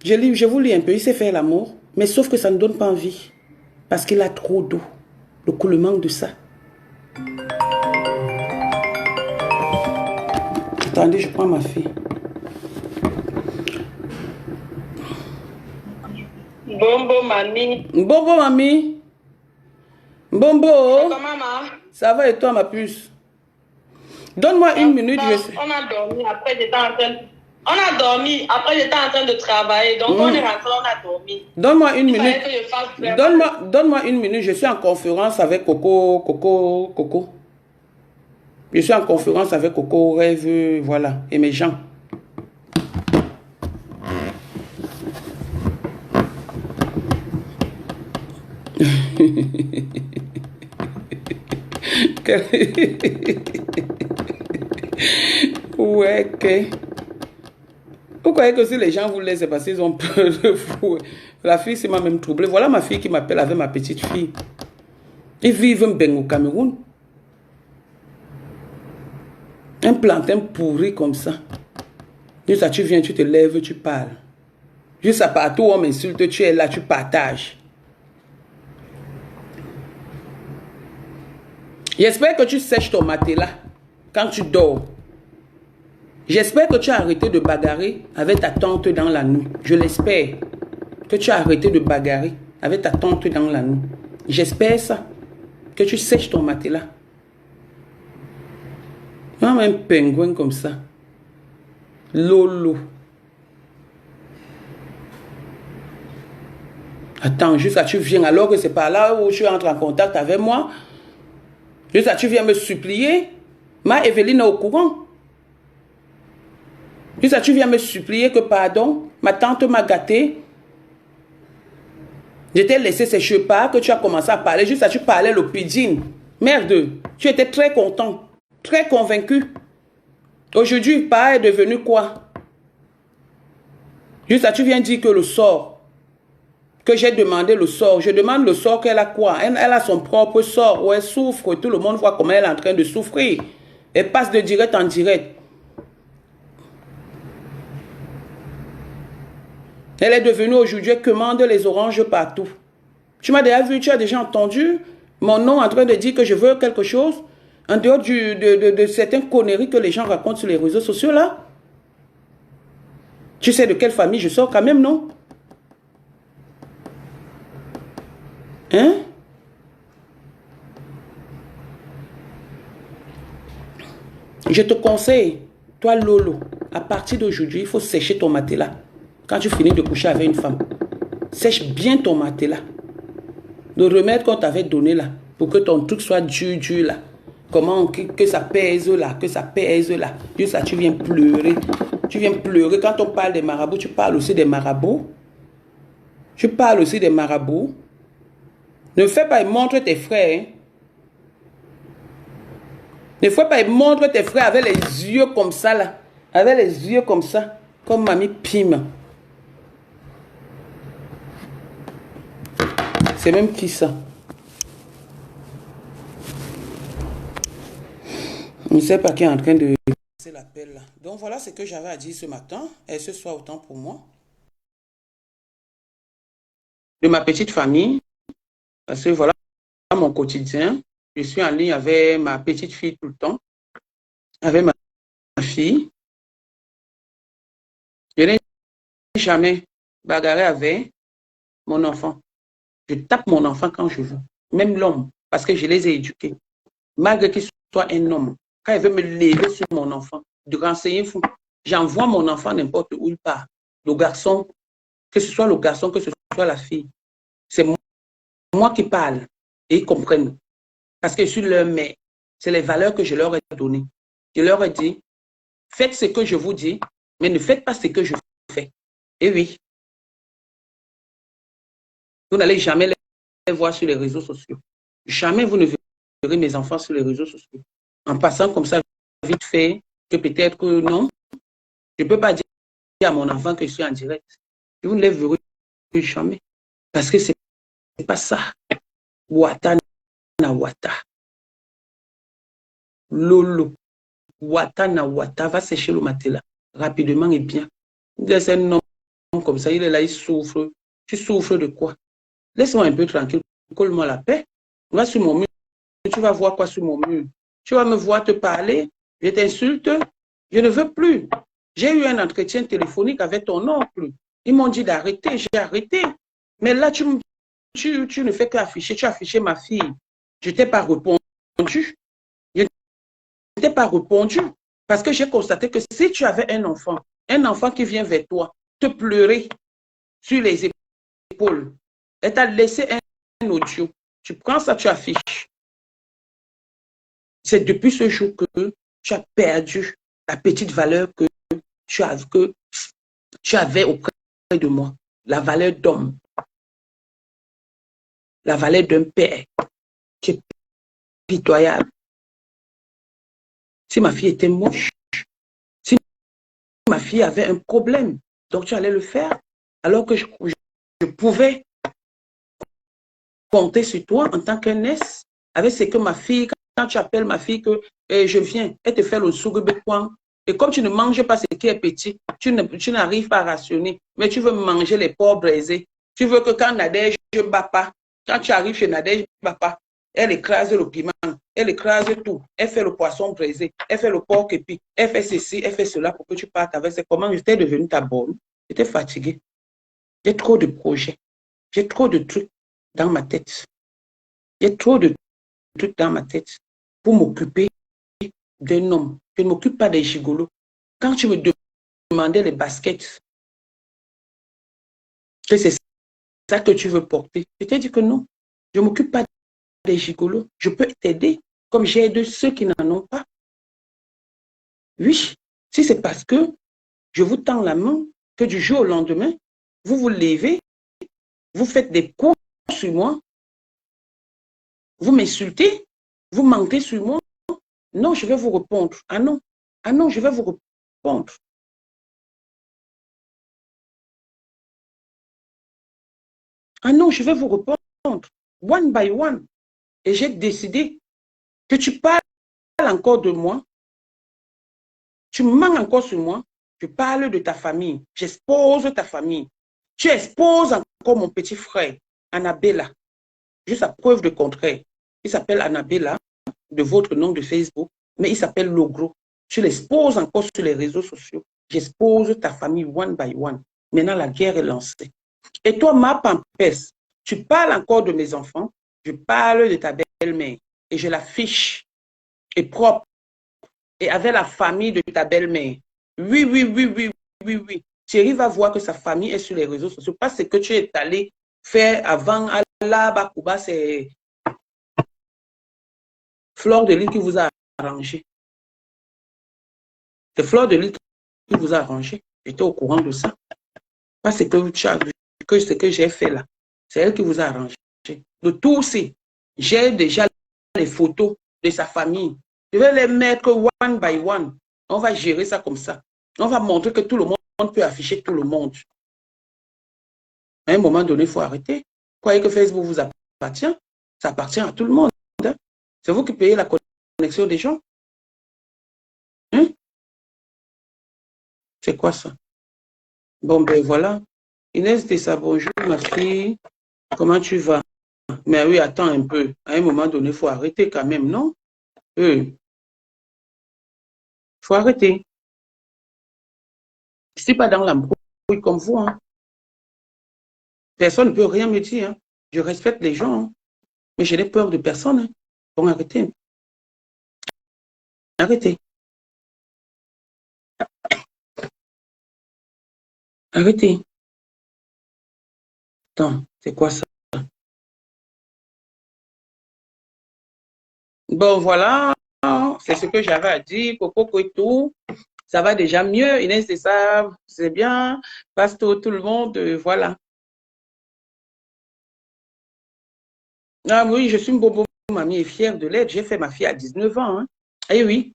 Je vous lis un peu, il s'est fait l'amour, mais sauf que ça ne donne pas envie. Parce qu'il a trop d'eau. Le coulement de ça. Attendez, je prends ma fille. Bombo, mamie. Bombo, mamie. Bombo. Comment, maman? Ça va et toi, ma puce? Donne-moi une minute. On a dormi, après j'étais en train de... On a dormi, après j'étais en train de travailler. Donc on est rentré, on a dormi. Donne-moi une minute. Donne-moi une minute. Je suis en conférence avec Coco. Je suis en conférence avec Coco, Rêve, voilà, et mes gens. Ouais, ok. Vous croyez que si les gens vous laissent, c'est parce qu'ils ont peur de vous. La fille, c'est m'a même troublée. Voilà ma fille qui m'appelle avec ma petite fille. Ils vivent un beng au Cameroun. Un plantain pourri comme ça. Juste ça, tu viens, tu te lèves, tu parles. Juste à partout où on m'insulte, tu es là, tu partages. J'espère que tu sèches ton matelas quand tu dors. J'espère que tu as arrêté de bagarrer avec ta tante dans la nuit. Je l'espère. Que tu as arrêté de bagarrer avec ta tante dans la nuit. J'espère ça. Que tu sèches ton matelas. Même un pingouin comme ça. Lolo. Attends, juste là, tu viens alors que c'est par là où tu entres en contact avec moi. Juste là, tu viens me supplier. Ma Evelyne est au courant. Juste là, tu viens me supplier que pardon, ma tante m'a gâté. Je t'ai laissé ces cheveux pas que tu as commencé à parler. Juste là, tu parlais le pidgin. Merde, tu étais très content, très convaincu. Aujourd'hui, pas est devenu quoi? Juste là, tu viens dire que le sort, que j'ai demandé le sort. Je demande le sort qu'elle a quoi? Elle a son propre sort où elle souffre. Tout le monde voit comment elle est en train de souffrir. Elle passe de direct en direct. Elle est devenue aujourd'hui que commande les oranges partout. Tu m'as déjà vu, tu as déjà entendu mon nom en train de dire que je veux quelque chose en dehors de certaines conneries que les gens racontent sur les réseaux sociaux là. Tu sais de quelle famille je sors quand même, non? Hein? Je te conseille, toi Lolo, à partir d'aujourd'hui, il faut sécher ton matelas. Quand tu finis de coucher avec une femme, sèche bien ton matelas. Le remède qu'on t'avait donné là, pour que ton truc soit dur, dur là. Comment que ça pèse là, que ça pèse là. Juste là, tu viens pleurer. Tu viens pleurer. Quand on parle des marabouts, tu parles aussi des marabouts. Tu parles aussi des marabouts. Ne fais pas, montre tes frères. Hein. Ne fais pas, montre tes frères avec les yeux comme ça là. Avec les yeux comme ça. Comme mamie Pime. C'est même qui ça? Je ne sais pas qui est en train de passer l'appel là. Donc voilà ce que j'avais à dire ce matin. Et ce soit autant pour moi. De ma petite famille. Parce que voilà mon quotidien. Je suis en ligne avec ma petite fille tout le temps. Avec ma fille. Je n'ai jamais bagarré avec mon enfant. Je tape mon enfant quand je veux. Même l'homme. Parce que je les ai éduqués. Malgré qu'il soit un homme. Quand il veut me lever sur mon enfant, de renseigner fou, j'envoie mon enfant n'importe où il part. Le garçon, que ce soit le garçon, que ce soit la fille. C'est moi qui parle. Et ils comprennent. Parce que je suis leur mère. C'est les valeurs que je leur ai données. Je leur ai dit, faites ce que je vous dis, mais ne faites pas ce que je fais. Et oui. Vous n'allez jamais les voir sur les réseaux sociaux. Jamais vous ne verrez mes enfants sur les réseaux sociaux. En passant comme ça, vite fait, que peut-être que non, je ne peux pas dire à mon enfant que je suis en direct. Vous ne les verrez jamais. Parce que ce n'est pas ça. Wata na wata. Lolo. Wata na wata. Va sécher le matelas. Rapidement et bien. C'est un homme comme ça, il est là, il souffre. Tu souffres de quoi? Laisse-moi un peu tranquille. Colle-moi la paix. Va sur mon mur. Tu vas voir quoi sur mon mur? Tu vas me voir te parler. Je t'insulte. Je ne veux plus. J'ai eu un entretien téléphonique avec ton oncle. Ils m'ont dit d'arrêter. J'ai arrêté. Mais là, tu ne fais qu'afficher. Tu as affiché ma fille. Je ne t'ai pas répondu. Je ne t'ai pas répondu. Parce que j'ai constaté que si tu avais un enfant qui vient vers toi, te pleurer sur les épaules, et t'a laissé un audio, tu prends ça, tu affiches. C'est depuis ce jour que tu as perdu la petite valeur que tu avais auprès de moi. La valeur d'homme. La valeur d'un père qui est pitoyable. Si ma fille était moche, si ma fille avait un problème, donc tu allais le faire, alors que je pouvais compter sur toi en tant qu'un S, avec ce que ma fille, quand tu appelles ma fille que je viens, elle te fait le sougubekwan. Et comme tu ne manges pas ce qui est petit, tu n'arrives pas à rationner, mais tu veux manger les porcs braisés. Tu veux que quand Nadège ne bat pas, quand tu arrives chez Nadège, ne bat pas, elle écrase le piment, elle écrase tout, elle fait le poisson braisé, elle fait le porc épi, elle fait ceci, elle fait cela pour que tu partes avec. C'est comment j'étais devenue ta bonne. J'étais fatiguée. J'ai trop de projets. J'ai trop de trucs dans ma tête. J'ai trop de trucs dans ma tête pour m'occuper d'un homme. Je ne m'occupe pas des gigolos. Quand tu me demandais les baskets, que c'est ça que tu veux porter, je t'ai dit que non. Je ne m'occupe pas des gigolos. Je peux t'aider comme j'aide ceux qui n'en ont pas. Oui, si c'est parce que je vous tends la main que du jour au lendemain, vous vous levez, vous faites des coups sur moi, vous m'insultez, vous mentez sur moi. Non, je vais vous répondre. Ah non, je vais vous répondre. Ah non, je vais vous répondre. One by one. Et j'ai décidé que tu parles encore de moi, tu mens encore sur moi, je parle de ta famille, j'expose ta famille. Tu exposes encore mon petit frère, Annabella. Juste à preuve de contraire. Il s'appelle Annabella, de votre nom de Facebook, mais il s'appelle Logro. Tu l'exposes encore sur les réseaux sociaux. J'expose ta famille one by one. Maintenant, la guerre est lancée. Et toi, ma pampesse, tu parles encore de mes enfants, je parle de ta belle-mère et je l'affiche et propre et avec la famille de ta belle-mère. Oui, oui, oui, oui, oui, oui. Thierry va voir que sa famille est sur les réseaux sociaux. Pas ce que tu es allé faire avant à la Bakuba, c'est Fleur de Lys qui vous a arrangé. C'est Fleur de Lys qui vous a arrangé. J'étais au courant de ça. Pas ce que tu as vu, que ce que j'ai fait là. C'est elle qui vous a arrangé. De tout aussi, j'ai déjà les photos de sa famille. Je vais les mettre one by one. On va gérer ça comme ça. On va montrer que tout le monde peut afficher tout le monde. À un moment donné, il faut arrêter. Croyez que Facebook vous appartient? Ça appartient à tout le monde. Hein? C'est vous qui payez la connexion des gens. Hein? C'est quoi ça? Bon, ben voilà. Inès Dessa, bonjour ma fille. Comment tu vas? Mais oui, attends un peu. À un moment donné, il faut arrêter quand même, non? Il faut arrêter. Je ne suis pas dans l'embrouille comme vous. Hein. Personne ne peut rien me dire. Hein. Je respecte les gens. Hein. Mais je n'ai peur de personne. Hein. Bon, arrêtez. Arrêtez. Arrêtez. Attends, c'est quoi ça? Bon, voilà. C'est ce que j'avais à dire. Coco et tout. Ça va déjà mieux. Inès, c'est ça. C'est bien. Passe tout le monde. Voilà. Ah oui, je suis une bobo mamie et fière de l'être. J'ai fait ma fille à 19 ans. Hein. Eh oui.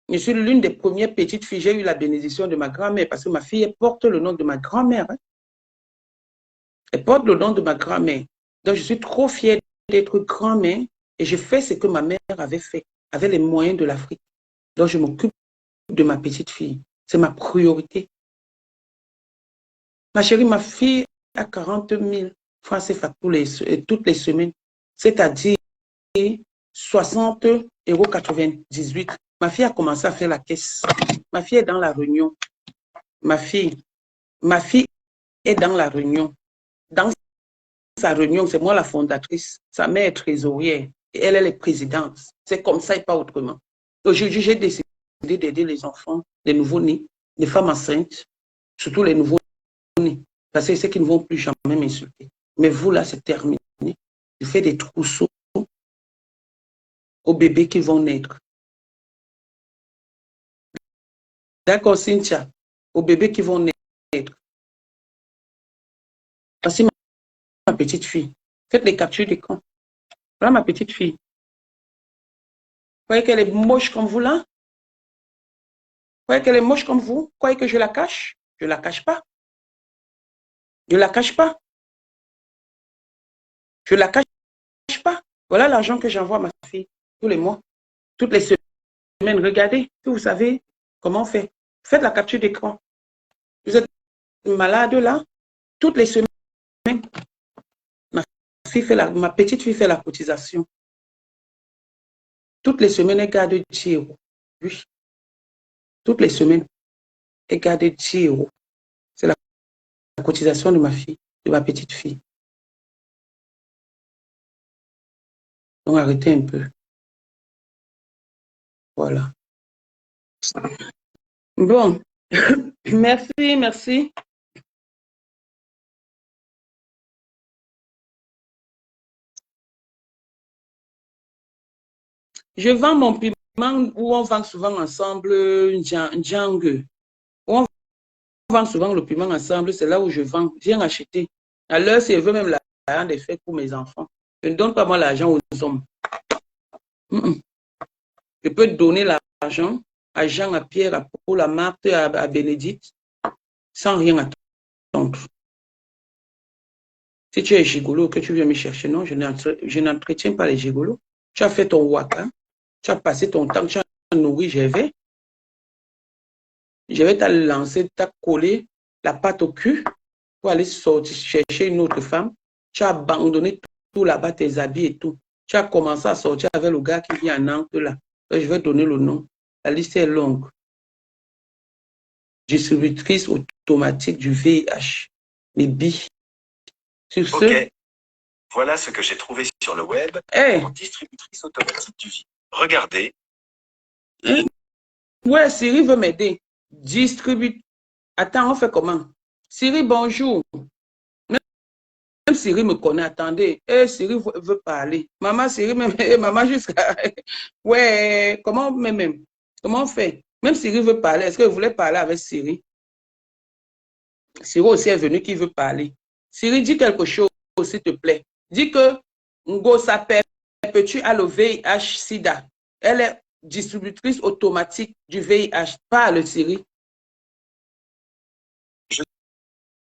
Je suis l'une des premières petites filles. J'ai eu la bénédiction de ma grand-mère parce que ma fille elle porte le nom de ma grand-mère. Hein. Elle porte le nom de ma grand-mère. Donc, je suis trop fière d'être grand-mère et je fais ce que ma mère avait fait avec les moyens de l'Afrique. Donc, je m'occupe de ma petite fille. C'est ma priorité. Ma chérie, ma fille a 40 000 francs CFA toutes les semaines, c'est-à-dire 60,98 €. Ma fille a commencé à faire la caisse. Ma fille est dans la réunion. Ma fille est dans la réunion. Dans sa réunion, c'est moi la fondatrice. Sa mère est trésorière et elle est présidente. C'est comme ça et pas autrement. Aujourd'hui, j'ai décidé d'aider les enfants, les nouveaux-nés, les femmes enceintes, surtout les nouveaux-nés, parce que c'est qu'ils ne vont plus jamais m'insulter. Mais vous, là, c'est terminé. Je fais des trousseaux aux bébés qui vont naître. D'accord, Cynthia, aux bébés qui vont naître. Voici ma petite fille. Faites les captures d'écran. Voilà ma petite fille. Vous voyez qu'elle est moche comme vous, là? Vous voyez qu'elle est moche comme vous? Vous croyez que je la cache? Je ne la cache pas. Je ne la cache pas. Je ne la cache pas. Voilà l'argent que j'envoie à ma fille tous les mois, toutes les semaines. Regardez, si vous savez comment on fait. Faites la capture d'écran. Vous êtes malade là, toutes les semaines. Ma petite fille fait la cotisation. Toutes les semaines, elle garde 10 €. Oui. Toutes les semaines, elle garde 10 €. C'est la cotisation de ma fille, de ma petite fille. Donc arrêtez un peu. Voilà. Bon, merci, merci. Je vends mon piment où on vend souvent ensemble Django. On vend souvent le piment ensemble, c'est là où je vends. Viens acheter. À l'heure, si je veux même l'argent des fêtes pour mes enfants. Je ne donne pas moi l'argent aux hommes. Je peux donner l'argent à Jean, à Pierre, à Paul, à Marthe, à Bénédicte, sans rien attendre. Si tu es gigolo, que tu viens me chercher, non, je n'entretiens pas les gigolos. Tu as fait ton waka, tu as passé ton temps, tu as nourri, je vais te lancer, t'as collé la patte au cul pour aller sortir, chercher une autre femme. Tu as abandonné tout là-bas, tes habits et tout. Tu as commencé à sortir avec le gars qui vient à Nantes là. Je vais donner le nom. La liste est longue. Distributrice automatique du VIH. Les billes. Sur ce. Ok. Voilà ce que j'ai trouvé sur le web. Hey. Distributrice automatique du VIH. Regardez. Ouais, Siri veut m'aider. Distribue. Attends, on fait comment? Siri, bonjour. Même Siri me connaît. Attendez. Siri veut parler. Maman, Siri, même, maman, jusqu'à. Ouais, comment même? Comment on fait? Même Siri veut parler. Est-ce que vous voulez parler avec Siri? Siri aussi est venu qui veut parler. Siri, dis quelque chose, s'il te plaît. Dis que Ngo perpétue à le VIH-Sida. Elle est distributrice automatique du VIH. Parle, Siri. Je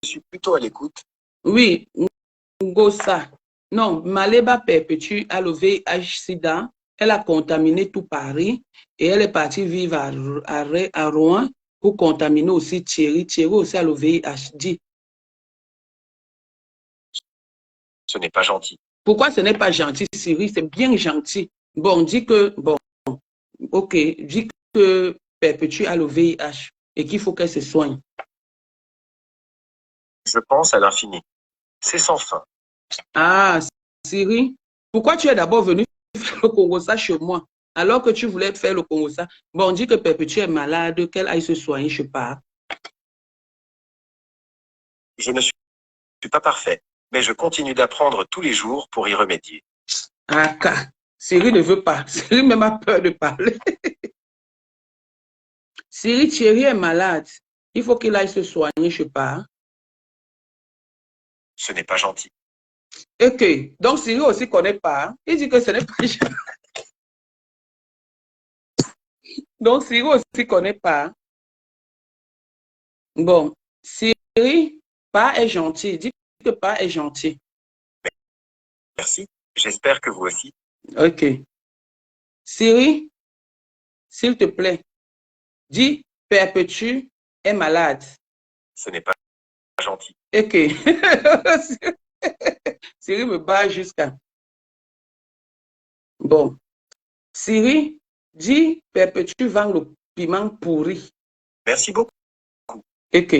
suis plutôt à l'écoute. Oui, Ngosa. Non, Maleba perpétue à le VIH-Sida. Elle a contaminé tout Paris et elle est partie vivre à Rouen pour contaminer aussi Thierry. Thierry aussi a le VIH. Dis. Ce n'est pas gentil. Pourquoi ce n'est pas gentil, Siri? C'est bien gentil. Bon, dis que, bon, ok, dis que perpétue a le VIH et qu'il faut qu'elle se soigne. Je pense à l'infini. C'est sans fin. Ah, Siri, pourquoi tu es d'abord venu faire le Congo-ça chez moi alors que tu voulais faire le Congo-ça? Bon, dis que perpétue est malade, qu'elle aille se soigner, je sais pas. Je ne suis pas parfait, mais je continue d'apprendre tous les jours pour y remédier. Ah, Siri ne veut pas. Siri même a peur de parler. Siri, Thierry est malade. Il faut qu'il aille se soigner, je sais pas. Ce n'est pas gentil. Ok, donc Siri aussi ne connaît pas. Il dit que ce n'est pas gentil. Donc Siri aussi ne connaît pas. Bon, Siri, pas est gentil. Dis que pas est gentil. Merci. J'espère que vous aussi. Ok. Siri, s'il te plaît, dis perpétue est malade. Ce n'est pas gentil. Ok. Siri me bat jusqu'à. Bon. Siri, dis perpétue vend le piment pourri. Merci beaucoup. Ok.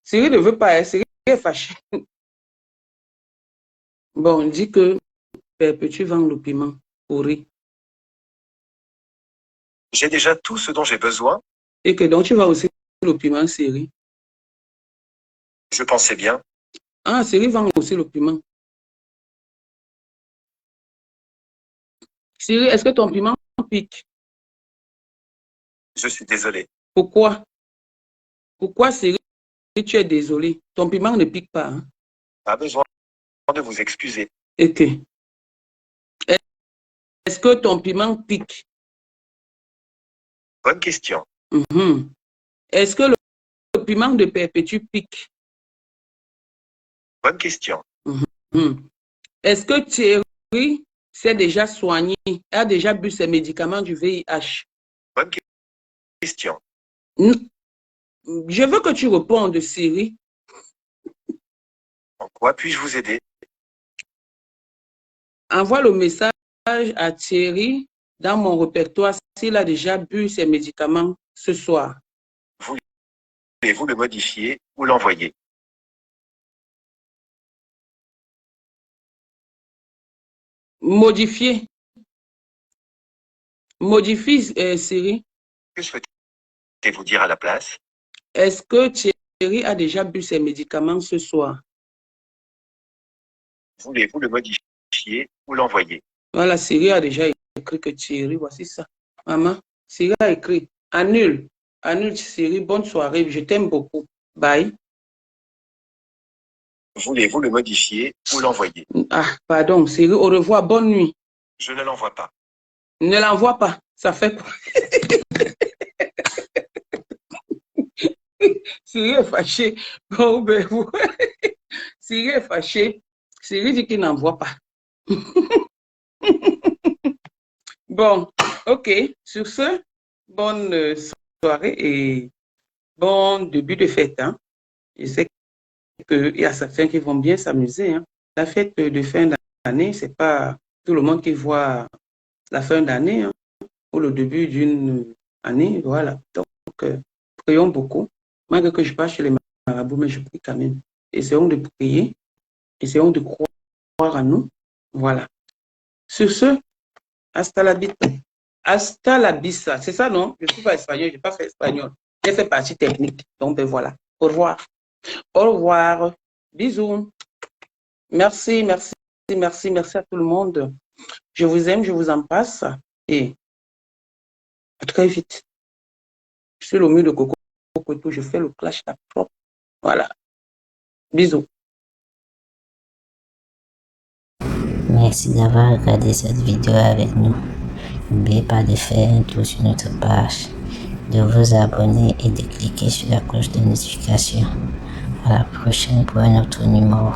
Siri ne veut pas, Siri est fâchée. Bon, dis que perpétue vend le piment pourri. J'ai déjà tout ce dont j'ai besoin. Et que donc tu vas aussi le piment, Siri. Je pensais bien. Ah, Siri vend aussi le piment. Siri, est-ce que ton piment pique? Je suis désolé. Pourquoi? Pourquoi, Siri, tu es désolé? Ton piment ne pique pas. Hein? Pas besoin de vous excuser. Ok. Est-ce que ton piment pique? Bonne question. Est-ce que le piment de perpétue pique? Bonne question. Est-ce que Thierry s'est déjà soigné, a déjà bu ses médicaments du VIH? Bonne question. Je veux que tu répondes, Siri. En quoi puis-je vous aider? Envoie le message à Thierry dans mon répertoire s'il a déjà bu ses médicaments ce soir. Voulez-vous le modifier ou l'envoyer? Modifier. Modifie, Siri. Que souhaitez-vous dire à la place? Est-ce que Thierry a déjà bu ses médicaments ce soir? Voulez-vous le modifier ou l'envoyer? Voilà, Siri a déjà écrit que Thierry, voici ça. Maman, Siri a écrit, annule. Annule, Siri, bonne soirée, je t'aime beaucoup. Bye. Voulez-vous le modifier ou l'envoyer? Ah, pardon, Siri, au revoir, bonne nuit. Je ne l'envoie pas. Ne l'envoie pas, ça fait quoi? Siri est fâché. Bon, ben, Siri est fâché. Siri dit qu'il n'envoie pas. Bon, ok. Sur ce, bonne soirée et bon début de fête. Hein. Je sais qu'il y a certains qui vont bien s'amuser. Hein. La fête de fin d'année, c'est pas tout le monde qui voit la fin d'année hein, ou le début d'une année. Voilà. Donc, prions beaucoup. Malgré que je passe chez les marabouts, mais je prie quand même. Essayons de prier. Essayons de croire en nous. Voilà. Sur ce, hasta la vista. Hasta la vista. C'est ça, non? Je ne suis pas espagnol, je n'ai pas fait espagnol. J'ai fait partie technique. Donc, ben voilà. Au revoir. Au revoir. Bisous. Merci, merci, merci, merci à tout le monde. Je vous aime, je vous embrasse. Et à très vite. Je suis le mur de Coco, je fais le clash la propre. Voilà. Bisous. Merci d'avoir regardé cette vidéo avec nous. N'oubliez pas de faire un tour sur notre page, de vous abonner et de cliquer sur la cloche de notification. À la prochaine pour un autre numéro.